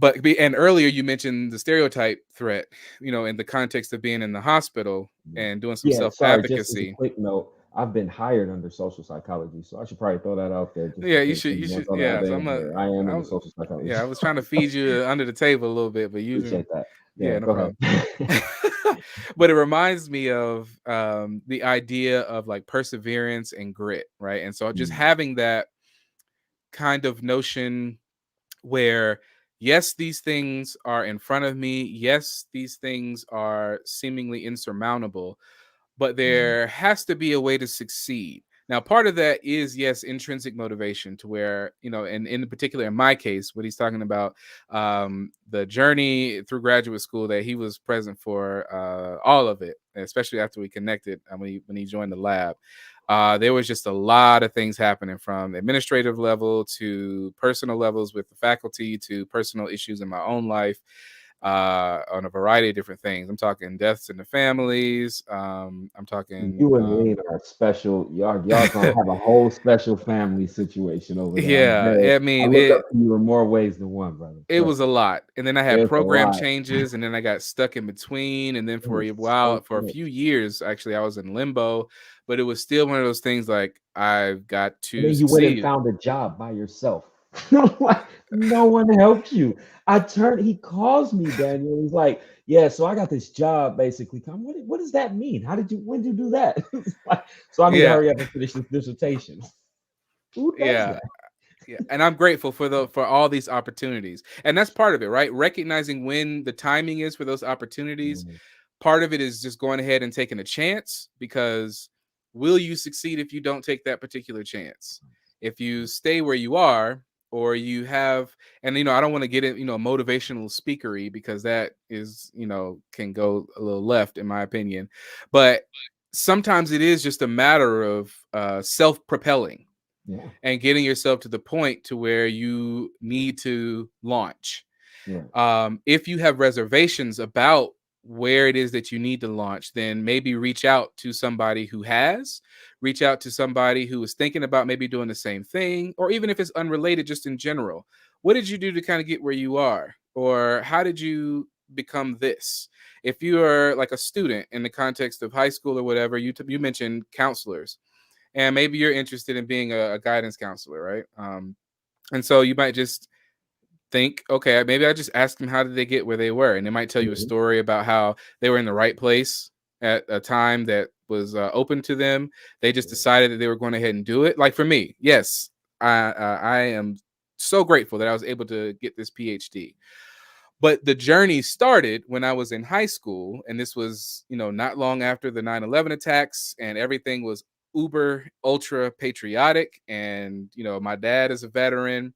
And earlier you mentioned the stereotype threat, in the context of being in the hospital and doing some Yeah, self sorry, just as a advocacy. quick note, I've been hired under social psychology, so I should probably throw that out there just in Yeah, you case should. You anyone should. thought I Yeah, so didn't. Yeah, I am in the I'm, social psychology. yeah, I was trying to feed you under the table a little bit, but Appreciate that. yeah, Yeah, no go problem. ahead. But it reminds me of the idea of like perseverance and grit, right? And so just having that kind of notion where, yes, these things are in front of me. Yes, these things are seemingly insurmountable, but there has to be a way to succeed. Now, part of that is, yes, intrinsic motivation to where, and in particular, in my case, what he's talking about, the journey through graduate school that he was present for, all of it, especially after we connected when he joined the lab. There was just a lot of things happening from administrative level to personal levels with the faculty to personal issues in my own life. On a variety of different things. I'm talking deaths in the families. I'm talking. You and Lean are special. Y'all gonna have a whole special family situation over there. Yeah, I I mean, look up to you in more ways than one, brother. it Trust was a me. lot. And then I had It's a program lot. changes, and then I got stuck in between. And then for a It's while, so for a much. few years, actually, I was in limbo. But it was still one of those things like I've got And to then you went and succeed. found a job by yourself. Like, no one helped you. He calls me, Daniel. He's like, yeah, so I got this job basically. What does that mean? When did you do that? Like, so I need to Yeah, hurry up and finish this dissertation. Who does yeah. that? Yeah, and I'm grateful for all these opportunities. And that's part of it, right? Recognizing when the timing is for those opportunities. Part of it is just going ahead and taking a chance, because will you succeed if you don't take that particular chance? If you stay where you are, or you have, and I don't want to get in, motivational speakery, because that is, can go a little left in my opinion. But sometimes it is just a matter of self-propelling Yeah. and getting yourself to the point to where you need to launch. Yeah. If you have reservations about where it is that you need to launch, then maybe reach out to somebody who has, reach out to somebody who is thinking about maybe doing the same thing, or even if it's unrelated, just in general. What did you do to kind of get where you are? Or how did you become this? If you are like a student in the context of high school or whatever, you mentioned counselors, and maybe you're interested in being a guidance counselor, right? And so you might just think, okay, maybe I just ask them how did they get where they were, and they might tell you a story about how they were in the right place at a time that was open to them. They just decided that they were going ahead and do it. Like for me, yes, I am so grateful that I was able to get this PhD. But the journey started when I was in high school, and this was, not long after the 9/11 attacks, and everything was uber ultra patriotic. And my dad is a veteran.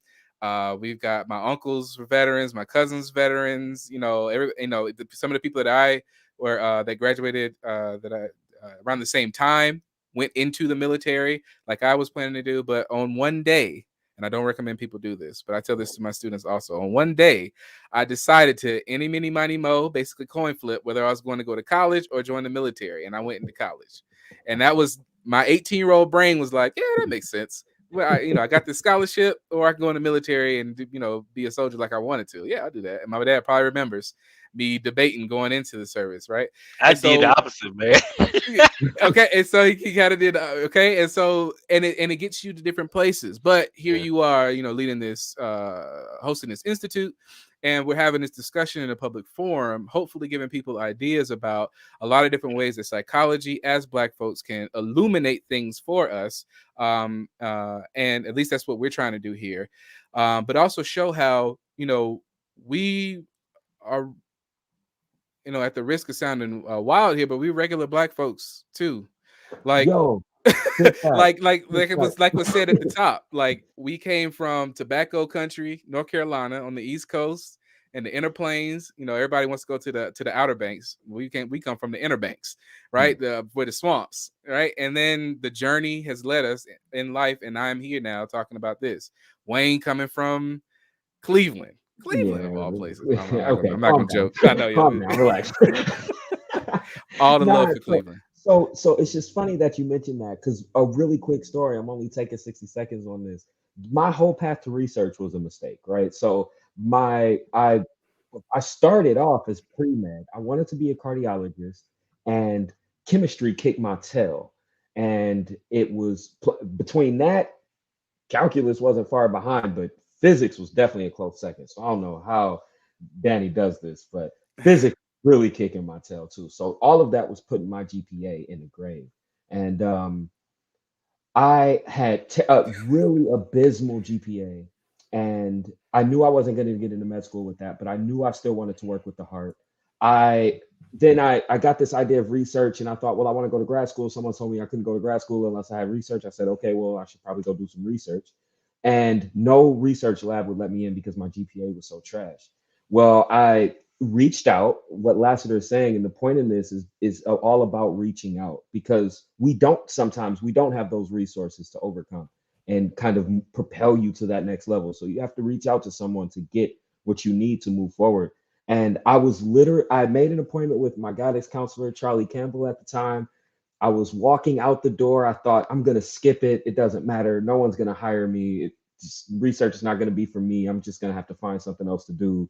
We've got my uncles were veterans, my cousins veterans. Some of the people that I were that graduated that I around the same time went into the military, like I was planning to do. But on one day, and I don't recommend people do this, but I tell this to my students also. On one day, I decided to any, mini, miny, mo, basically coin flip whether I was going to go to college or join the military, and I went into college. And that was my 18-year-old brain was like, yeah, that makes sense. Well, I got this scholarship, or I can go in the military and be a soldier like I wanted to. Yeah, I'll do that. And my dad probably remembers me debating going into the service, right? I And did the so opposite, man. okay, and so he kind of did okay, and so it gets you to different places. But here Yeah. you are, leading this hosting this institute, and we're having this discussion in a public forum, hopefully giving people ideas about a lot of different ways that psychology as Black folks can illuminate things for us, and at least that's what we're trying to do here, but also show how we are, at the risk of sounding wild here, but we regular Black folks too. Like, Yo, Good fact. like Good it was fact. like was said at the top. Like we came from tobacco country, North Carolina, on the East Coast, and the inner plains. You know, everybody wants to go to the outer banks. We come from the inner banks, right? Where the swamps, right? And then the journey has led us in life, and I'm here now talking about this. Wayne coming from Cleveland, of all places. Okay, I'm not gonna joke. I know, calm down, relax. all the Nah, love for Cleveland. So it's just funny that you mentioned that, because a really quick story. I'm only taking 60 seconds on this. My whole path to research was a mistake, right? So I started off as pre-med. I wanted to be a cardiologist, and chemistry kicked my tail. And it was between that, calculus wasn't far behind, but physics was definitely a close second. So I don't know how Danny does this, but physics really kicking my tail too. So all of that was putting my GPA in the grave. And I had a really abysmal GPA, and I knew I wasn't going to get into med school with that, but I knew I still wanted to work with the heart. I got this idea of research, and I thought, well, I want to go to grad school. Someone told me I couldn't go to grad school unless I had research. I said, okay, well, I should probably go do some research. And no research lab would let me in because my GPA was so trash. Well, I reached out. What Lassiter is saying, and the point in this is all about reaching out, because we don't have those resources to overcome and kind of propel you to that next level. So you have to reach out to someone to get what you need to move forward. And I made an appointment with my guidance counselor, Charlie Campbell, at the time. I was walking out the door. I thought, I'm going to skip it. It doesn't matter. No one's going to hire me. Research is not going to be for me. I'm just going to have to find something else to do.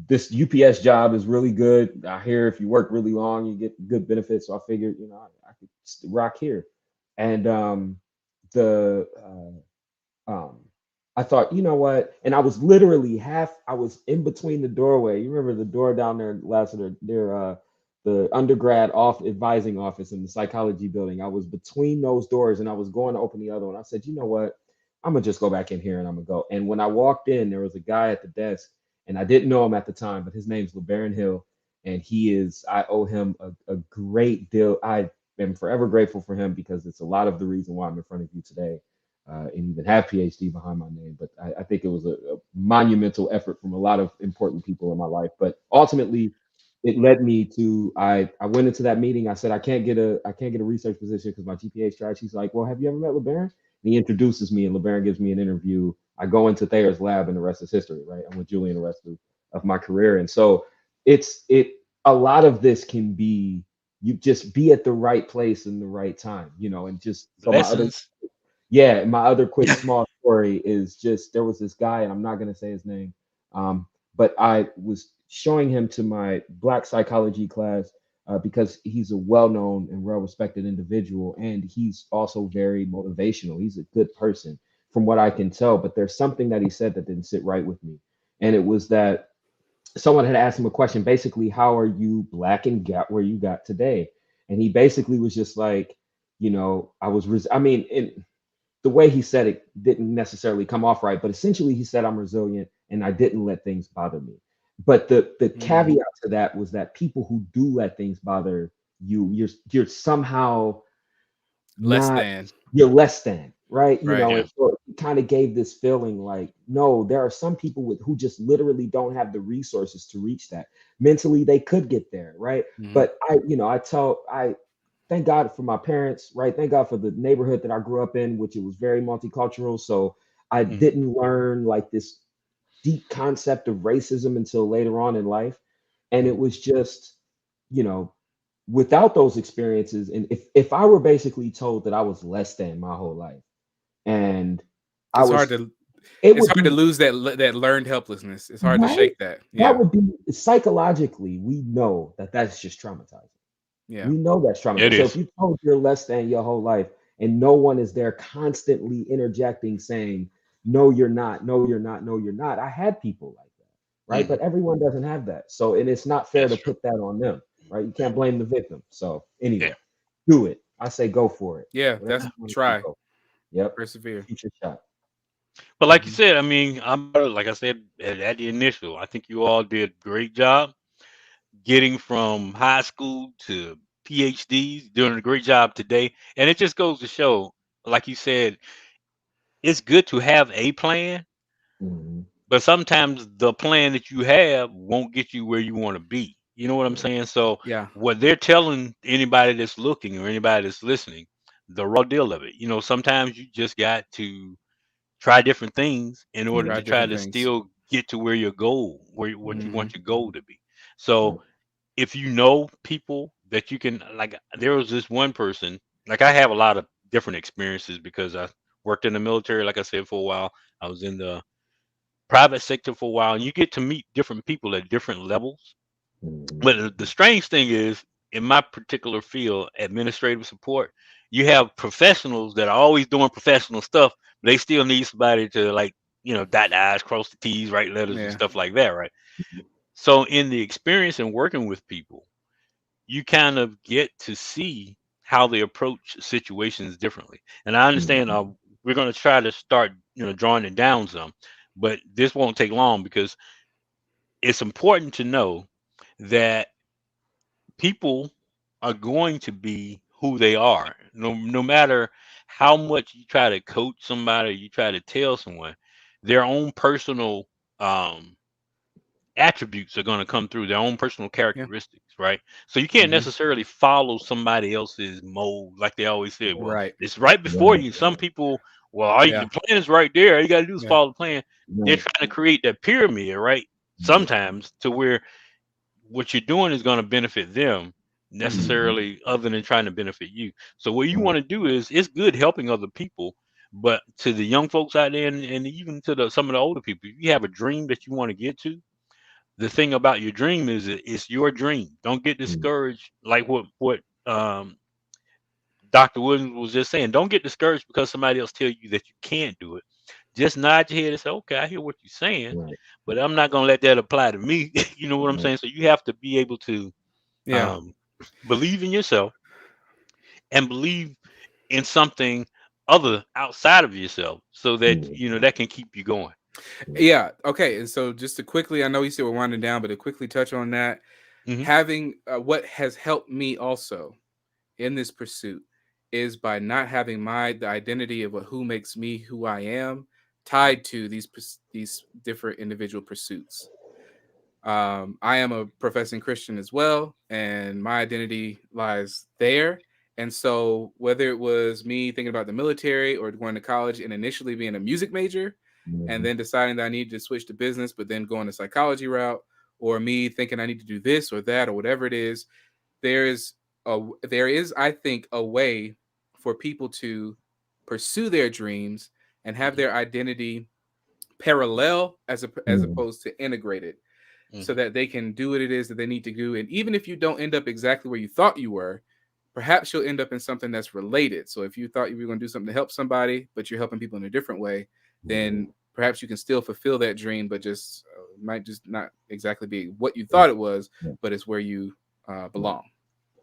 This UPS job is really good. I hear if you work really long, you get good benefits. So I figured, I could rock here. And I thought, you know what? And I was literally I was in between the doorway. You remember the door down there, Lassiter, the undergrad advising office in the psychology building. I was between those doors, and I was going to open the other one. I said, you know what? I'm going to just go back in here and I'm going to go. And when I walked in, there was a guy at the desk, and I didn't know him at the time, but his name's LeBaron Hill. And I owe him a great deal. I am forever grateful for him, because it's a lot of the reason why I'm in front of you today. And even have PhD behind my name. But I think it was a monumental effort from a lot of important people in my life. But ultimately, it led me to I went into that meeting. I said, I can't get a research position because my GPA is trash. He's like, well, have you ever met LeBaron? And he introduces me, and LeBaron gives me an interview. I go into Thayer's lab, and the rest is history, right? I'm with Julian the rest of my career. And so a lot of this can be, you just be at the right place in the right time, and just so my other quick small story is just, there was this guy, and I'm not going to say his name, but I was showing him to my Black psychology class because he's a well-known and well-respected individual, and he's also very motivational. He's a good person from what I can tell, but there's something that he said that didn't sit right with me. And it was that someone had asked him a question, basically, how are you Black and got where you got today? And he basically was just like, the way he said it didn't necessarily come off right, but essentially he said, I'm resilient and I didn't let things bother me. But the caveat to that was that people who do let things bother you, you're somehow you're less than, right? And so it kind of gave this feeling like, no, there are some people who just literally don't have the resources to reach that. Mentally, they could get there, right? But I thank God for my parents, right? Thank God for the neighborhood that I grew up in, which it was very multicultural. So I didn't learn like this deep concept of racism until later on in life. And it was just, without those experiences, and if I were basically told that I was less than my whole life, and it's hard to lose that learned helplessness. It's hard to shake that. Yeah. That would be, psychologically, we know that that's just traumatizing. Yeah. We know that's traumatizing. So if you told you're less than your whole life, and no one is there constantly interjecting, saying, no, you're not, no, you're not, no, you're not. I had people like that, right? But everyone doesn't have that. So, and it's not fair to put that on them, right? You can't blame the victim. So anyway, do it. I say go for it. Yeah, that's try. Yep. Persevere. Shoot your shot. But like you said, I mean, like I said at the initial, I think you all did a great job getting from high school to PhDs doing a great job today. And it just goes to show, like you said, it's good to have a plan, Mhm. but sometimes the plan that you have won't get you where you want to be. You know what I'm saying? So Yeah. what they're telling anybody that's looking or anybody that's listening, the raw deal of it. Sometimes you just got to try different things in order Try to try different to things. still get to where your goal, what you want Mhm. your goal to be. So if you know people that you can, like, there was this one person, like, I have a lot of different experiences because I worked in the military, like I said, for a while. I was in the private sector for a while, and you get to meet different people at different levels. Mhm. But the strange thing is, in my particular field, administrative support, you have professionals that are always doing professional stuff, but they still need somebody to, like, dot the I's, cross the T's, write letters and Yeah. stuff like that, right? So in the experience and working with people, you kind of get to see how they approach situations differently. And I understand we're going to try to start, drawing it down some, but this won't take long because it's important to know that people are going to be who they are. No matter how much you try to coach somebody, you try to tell someone, their own personal um, attributes are going to come through, their own personal Yeah. characteristics, right? So you can't Mhm. necessarily follow somebody else's mold, like they always say. Well, Right. it's right before Right. you. Some people, well, all Yeah. the plan is right there. All you got to do is Yeah. follow the plan. They're Right. trying to create that pyramid, right? Sometimes to where what you're doing is going to benefit them necessarily other than trying to benefit you. So what you Right. want to do is, it's good helping other people, but to the young folks out there, and even to some of the older people, if you have a dream that you want to get to, the thing about your dream is it's your dream. Don't get discouraged, like what Dr. Williams was just saying. Don't get discouraged because somebody else tell you that you can't do it. Just nod your head and say, okay, I hear what you're saying, Right. but I'm not gonna let that apply to me. You know what I'm Right. saying? So you have to be able to Yeah. um, believe in yourself and believe in something other outside of yourself, so that that can keep you going. Yeah. Okay. And so just to quickly, I know you said we're winding down, but to quickly touch on that, Hmm. having what has helped me also in this pursuit is by not having the identity of who makes me who I am tied to these different individual pursuits. I am a professing Christian as well, and my identity lies there. And so, whether it was me thinking about the military or going to college and initially being a music major, and then deciding that I needed to switch to business, but then going the psychology route, or me thinking I need to do this or that or whatever it is, there is I think, a way for people to pursue their dreams and have Hmm. their identity parallel as opposed to integrated, so Hmm. that they can do what it is that they need to do. And even if you don't end up exactly where you thought you were, perhaps you'll end up in something that's related. So if you thought you were going to do something to help somebody, but you're helping people in a different way, then perhaps you can still fulfill that dream, but just might just not exactly be what you thought it was, but it's where you belong.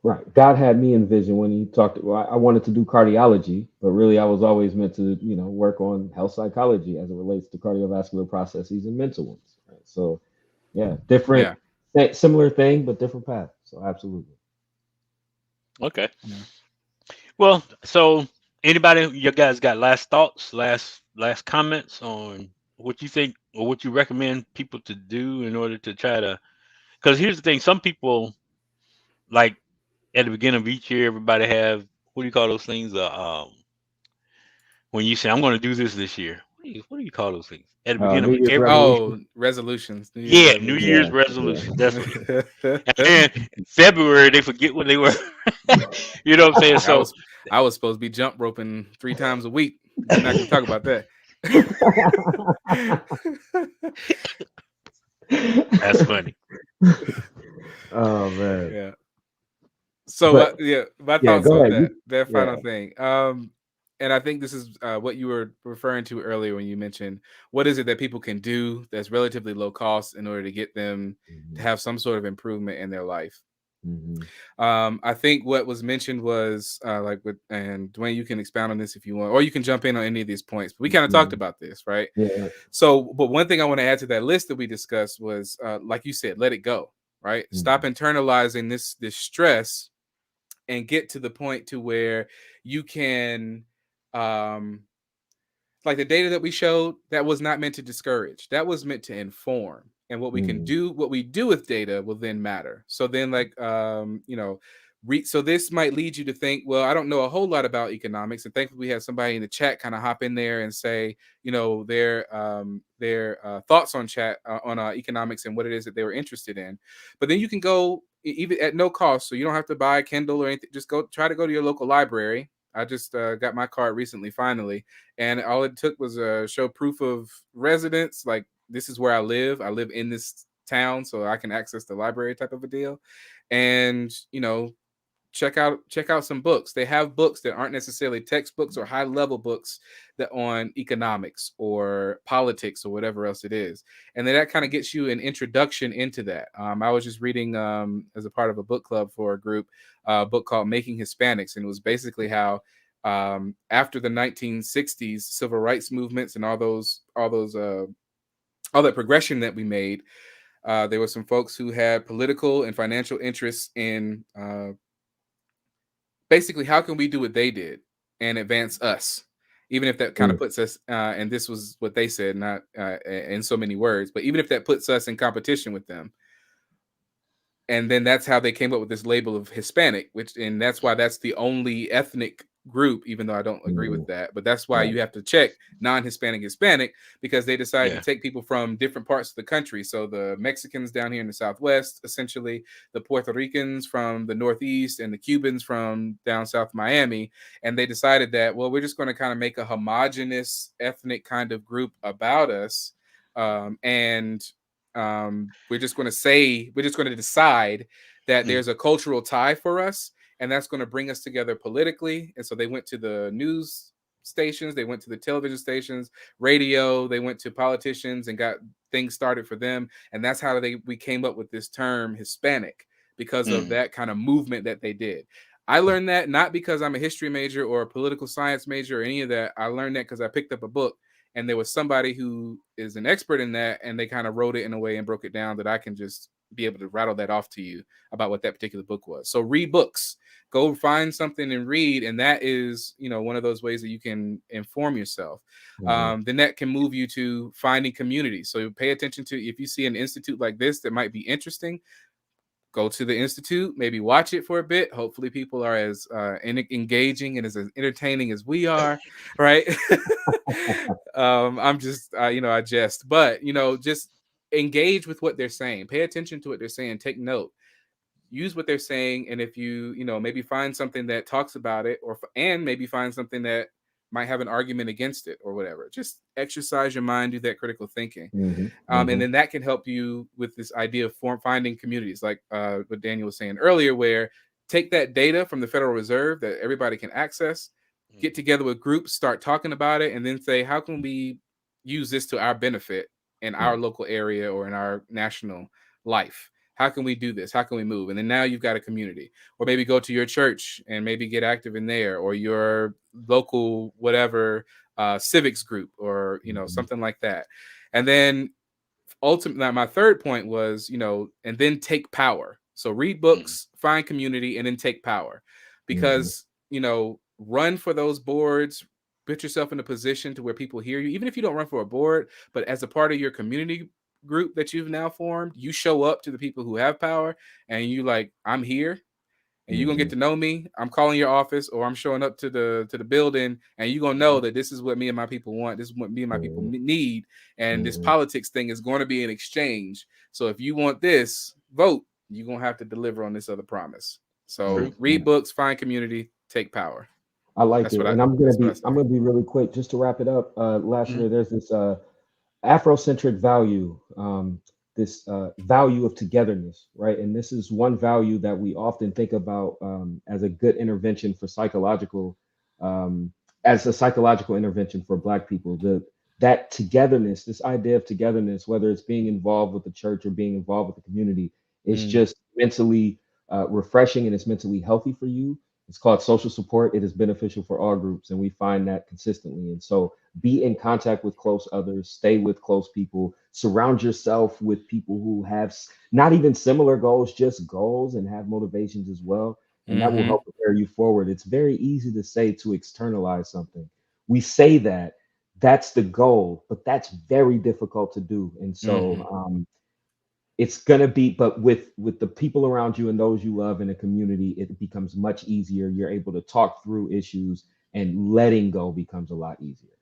Right. God had me envision when he talked. Well, I wanted to do cardiology, but really I was always meant to, work on health psychology as it relates to cardiovascular processes and mental ones. Right. So, yeah, different, Yeah. similar thing, but different path. So, absolutely. Okay. Yeah. Well, so anybody, you guys got last thoughts, last comments on what you think or what you recommend people to do in order to try to? Because here's the thing: some people, like, at the beginning of each year, everybody have, what do you call those things? When you say, I'm going to do this year, what do you call those things? At the beginning New of Year's every, resolution. Oh, resolutions. New Year's yeah, New resolution. Year's Yeah. Yeah. resolution. That's what. And then February, they forget what they were. You know what I'm saying? I So was I was supposed to be jump roping 3 times a week. We're not going to talk about that. that's funny. Oh man. Yeah. So But my yeah, thoughts go on ahead. that Yeah. final thing. And I think this is what you were referring to earlier when you mentioned what is it that people can do that's relatively low cost in order to get them to have some sort of improvement in their life. I think what was mentioned was and Dwayne, you can expound on this if you want, or you can jump in on any of these points. But we kind of talked about this, right? Yeah. So, but one thing I want to add to that list that we discussed was, like you said, let it go, right? Stop internalizing this stress and get to the point to where you can, like the data that we showed, that was not meant to discourage. That was meant to inform. And what we can do, what we do with data will then matter. So then, like, so this might lead you to think, well, I don't know a whole lot about economics. And thankfully, we have somebody in the chat kind of hop in there and say, their thoughts on chat on economics and what it is that they were interested in. But then you can go even at no cost, so you don't have to buy a Kindle or anything. Just try to go to your local library. I just got my card recently, finally, and all it took was show proof of residence. Like, this is where I live. I live in this town, so I can access the library type of a deal. And check out some books. They have books that aren't necessarily textbooks or high level books that on economics or politics or whatever else it is. And then that kind of gets you an introduction into that. I was just reading as a part of a book club for a group, a book called Making Hispanics. And it was basically how after the 1960s civil rights movements and all that progression that we made, there were some folks who had political and financial interests in basically how can we do what they did and advance us, even if that kind of puts us, and this was what they said, not in so many words, but even if that puts us in competition with them. And then that's how they came up with this label of Hispanic, and that's why that's the only ethnic group, even though I don't agree with that. But that's why you have to check non-Hispanic, Hispanic, because they decided to take people from different parts of the country. So the Mexicans down here in the Southwest, essentially, the Puerto Ricans from the Northeast, and the Cubans from down South Miami. And they decided that, well, we're just going to kind of make a homogenous ethnic kind of group about us. We're just going to decide that there's a cultural tie for us, and that's going to bring us together politically. And so they went to the news stations, they went to the television stations, radio, they went to politicians and got things started for them. And that's how we came up with this term Hispanic, because of that kind of movement that they did. I learned that not because I'm a history major or a political science major or any of that. I learned that because I picked up a book, and there was somebody who is an expert in that, and they kind of wrote it in a way and broke it down that I can just be able to rattle that off to you about what that particular book was. So read books, go find something and read. And that is, one of those ways that you can inform yourself. Then that can move you to finding community. So pay attention to, if you see an institute like this that might be interesting, go to the institute, maybe watch it for a bit. Hopefully people are as engaging and as entertaining as we are, right? I'm just, I jest, but, just engage with what they're saying. Pay attention to what they're saying. Take note. Use what they're saying. And if you, maybe find something that talks about it, and maybe find something that might have an argument against it or whatever, just exercise your mind, do that critical thinking. And then that can help you with this idea of finding communities, like what Daniel was saying earlier, where take that data from the Federal Reserve that everybody can access, get together with groups, start talking about it, and then say, how can we use this to our benefit in our local area or in our national life? How can we do this? How can we move? And then now you've got a community. Or maybe go to your church and maybe get active in there, or your local whatever civics group, or something like that. And then ultimately, my third point was, and then take power. So read books, find community, and then take power. Because run for those boards, put yourself in a position to where people hear you, even if you don't run for a board, but as a part of your community group that you've now formed, you show up to the people who have power, and you like, I'm here, and you're gonna get to know me. I'm calling your office, or I'm showing up to the building, and you're gonna know that this is what me and my people want, this is what me and my people need, and this politics thing is going to be an exchange. So if you want this vote, you're gonna have to deliver on this other promise. So read books, find community, take power. I like it. And I'm gonna be really quick just to wrap it up. Last year, there's this Afrocentric value, this value of togetherness, right? And this is one value that we often think about as a good intervention for psychological, as a psychological intervention for Black people. That togetherness, this idea of togetherness, whether it's being involved with the church or being involved with the community, is just mentally refreshing, and it's mentally healthy for you. It's called social support. It is beneficial for all groups, and we find that consistently. And so be in contact with close others, stay with close people, surround yourself with people who have not even similar goals, just goals, and have motivations as well. and that will help prepare you forward. It's very easy to say to externalize something. We say that that's the goal, but that's very difficult to do. And so it's gonna be, but with the people around you and those you love in a community, it becomes much easier. You're able to talk through issues, and letting go becomes a lot easier.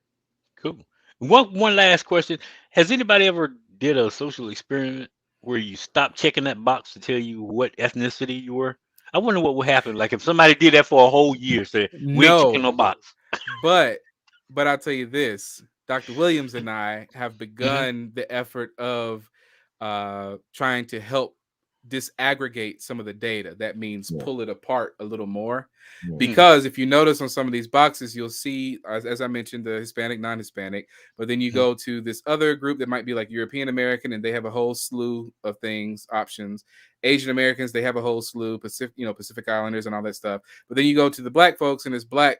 Cool. One last question. Has anybody ever did a social experiment where you stopped checking that box to tell you what ethnicity you were? I wonder what would happen. Like if somebody did that for a whole year, say we ain't checking no box. But I'll tell you this, Dr. Williams and I have begun the effort of trying to help disaggregate some of the data. That means pull it apart a little more. Because if you notice on some of these boxes, you'll see, as I mentioned, the Hispanic, non-Hispanic, but then you go to this other group that might be like European American, and they have a whole slew of things, options. Asian Americans, they have a whole slew, Pacific Islanders and all that stuff. But then you go to the Black folks, and it's Black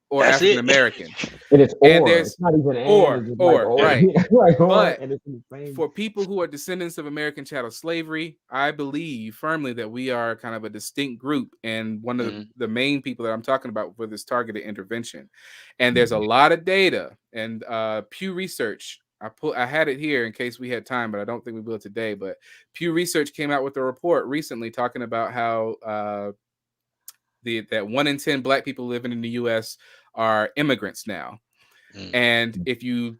or African American, and it's or. And there's it's not even right. Like, but and it's the same. For people who are descendants of American chattel slavery, I believe firmly that we are kind of a distinct group, and one of the main people that I'm talking about for this targeted intervention. And there's a lot of data, and Pew Research, I had it here in case we had time, but I don't think we will today. But Pew Research came out with a report recently talking about how that 1 in 10 Black people living in the U.S. are immigrants now. And if you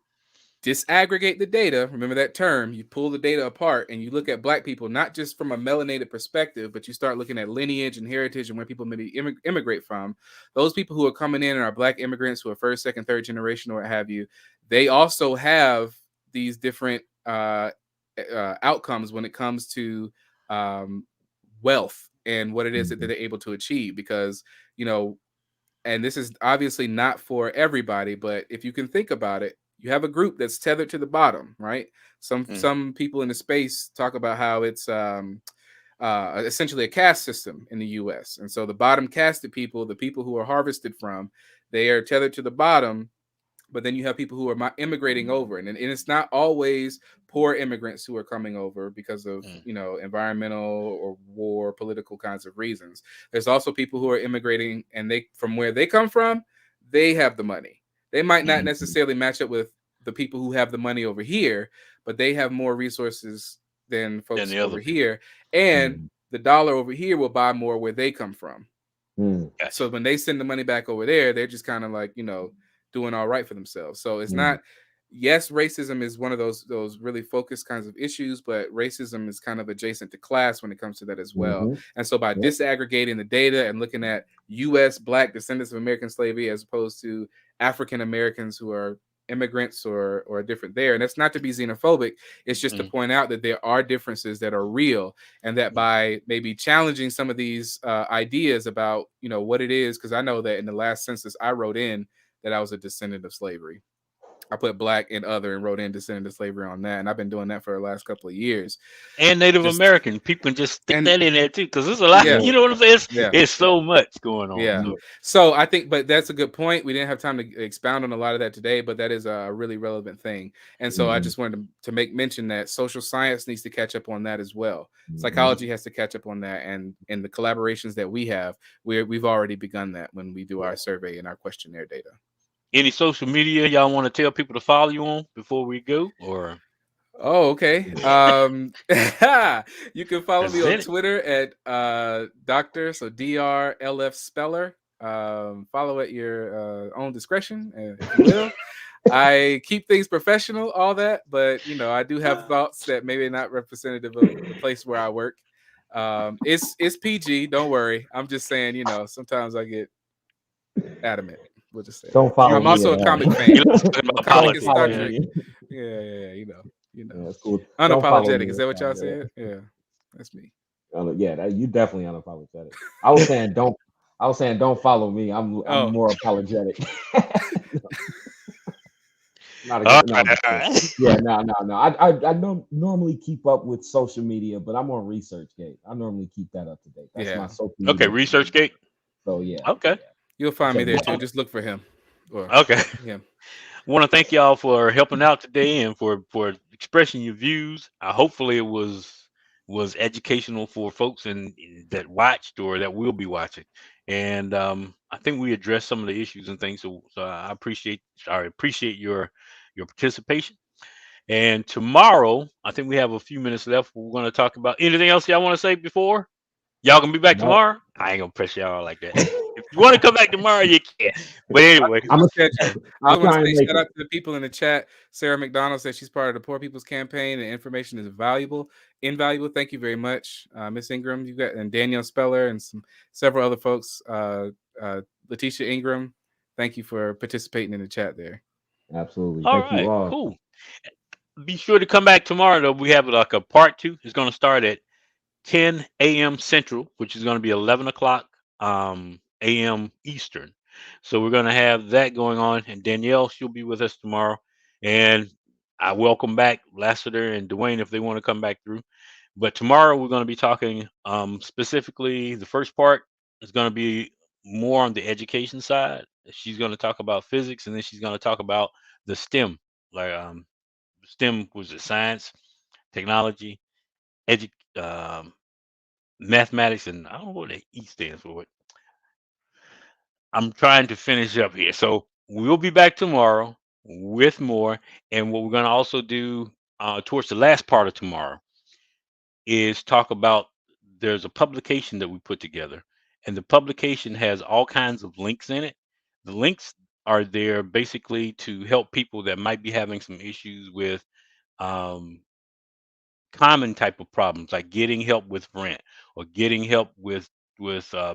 disaggregate the data, remember that term, you pull the data apart and you look at Black people, not just from a melanated perspective, but you start looking at lineage and heritage and where people maybe immigrate from. Those people who are coming in and are Black immigrants who are first, second, third generation or what have you, they also have these different outcomes when it comes to wealth and what it is that they're able to achieve. Because, and this is obviously not for everybody, but if you can think about it, you have a group that's tethered to the bottom, right? Some people in the space talk about how it's essentially a caste system in the U.S. And so the bottom casted people, the people who are harvested from, they are tethered to the bottom. But then you have people who are immigrating over, and it's not always poor immigrants who are coming over because of environmental or war, political kinds of reasons. There's also people who are immigrating, and they from where they come from, they have the money. They might not necessarily match up with the people who have the money over here, but they have more resources than folks over here, and the dollar over here will buy more where they come from. So when they send the money back over there, they're just kind of like doing all right for themselves. So it's not, yes, racism is one of those really focused kinds of issues, but racism is kind of adjacent to class when it comes to that as well. And so by disaggregating the data and looking at U.S. Black descendants of American slavery as opposed to African Americans who are immigrants or different there, and that's not to be xenophobic, it's just to point out that there are differences that are real, and that by maybe challenging some of these ideas about what it is, because I know that in the last census I wrote in that I was a descendant of slavery. I put Black and other and wrote in descendant of slavery on that. And I've been doing that for the last couple of years. And Native American. People can just stick that in there too, because there's a lot, you know what I'm saying? It's so much going on. So I think, but that's a good point. We didn't have time to expound on a lot of that today, but that is a really relevant thing. And so I just wanted to make mention that social science needs to catch up on that as well. Psychology has to catch up on that. And in the collaborations that we have, we've already begun that when we do our survey and our questionnaire data. Any social media y'all want to tell people to follow you on before we go? Or okay. You can follow me on Twitter at Dr. So DRLF Speller. Follow at your own discretion, if you will. I keep things professional, all that, but I do have thoughts that maybe not representative of the place where I work. It's PG, don't worry. I'm just saying, sometimes I get adamant. We'll just say don't follow. I'm also a comic fan. Comic and Star Trek. That's cool. Unapologetic. Is that what y'all said? Yeah, that's me. You definitely unapologetic. I was saying don't follow me. I'm more apologetic. No. I don't normally keep up with social media, but I'm on ResearchGate. I normally keep that up to date. That's my social media. Okay, ResearchGate. So yeah. Okay. You'll find me there too. Just look for him. Okay. Yeah. I want to thank y'all for helping out today and for expressing your views. Hopefully it was was educational for folks and that watched or that will be watching. And I think we addressed some of the issues and things. So I appreciate your participation. And tomorrow, I think we have a few minutes left. We're going to talk about anything else y'all want to say before y'all gonna be back No. tomorrow. I ain't gonna press y'all like that. If you want to come back tomorrow, you can. But anyway, I'm a, Schedule. I I'm want to trying say to make shout it. out to the people in the chat. Sarah McDonald says she's part of the Poor People's Campaign and information is invaluable. Thank you very much, Miss Ingram. You got and Danielle Speller and several other folks. Letitia Ingram, thank you for participating in the chat there. Absolutely. all Thank you right, all. cool. Be sure to come back tomorrow. Though we have like a part two. It's gonna start at 10 a.m. Central, which is gonna be 11 o'clock a.m. Eastern. So we're gonna have that going on, and Danielle, she'll be with us tomorrow. And I welcome back Lassiter and Dwayne if they want to come back through. But tomorrow we're going to be talking specifically. The first part is going to be more on the education side. She's going to talk about physics, and then she's going to talk about the STEM, like STEM was it science, technology, edu- um, mathematics, and I don't know what the E stands for. I'm trying to finish up here, so we'll be back tomorrow with more. And what we're going to also do towards the last part of tomorrow is talk about there's a publication that we put together, and the publication has all kinds of links in it. The links are there basically to help people that might be having some issues with um, common type of problems like getting help with rent or getting help with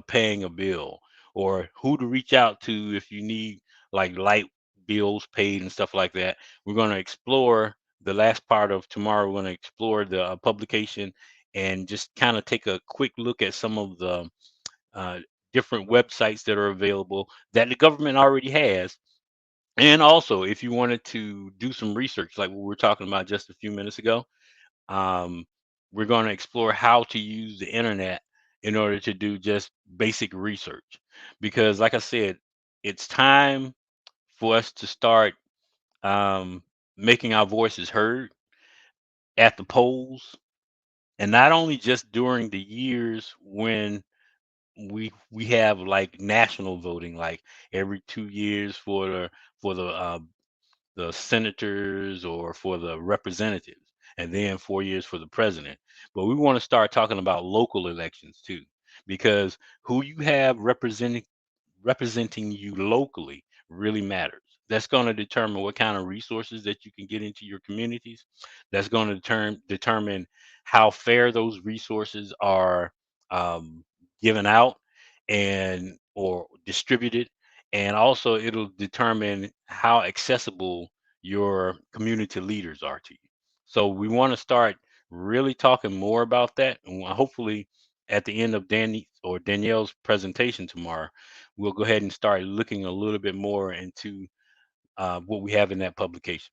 paying a bill or who to reach out to if you need like light bills paid and stuff like that. We're going to explore the last part of tomorrow. We're going to explore the publication and just kind of take a quick look at some of the uh, different websites that are available that the government already has. And also, if you wanted to do some research, like what we were talking about just a few minutes ago, um, we're going to explore how to use the internet in order to do just basic research. Because, like I said, it's time for us to start um, making our voices heard at the polls, and not only just during the years when we have like national voting, like every 2 years for the senators or for the representatives, and then 4 years for the president. But we want to start talking about local elections too, because who you have representing you locally really matters. That's going to determine what kind of resources that you can get into your communities. That's going to determine how fair those resources are um, given out and or distributed, and also it'll determine how accessible your community leaders are to you. So we want to start really talking more about that, and hopefully at the end of Danny or Danielle's presentation tomorrow, we'll go ahead and start looking a little bit more into what we have in that publication.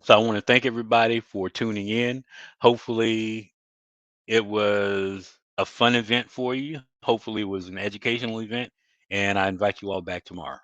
So I want to thank everybody for tuning in. Hopefully it was a fun event for you. Hopefully it was an educational event, and I invite you all back tomorrow.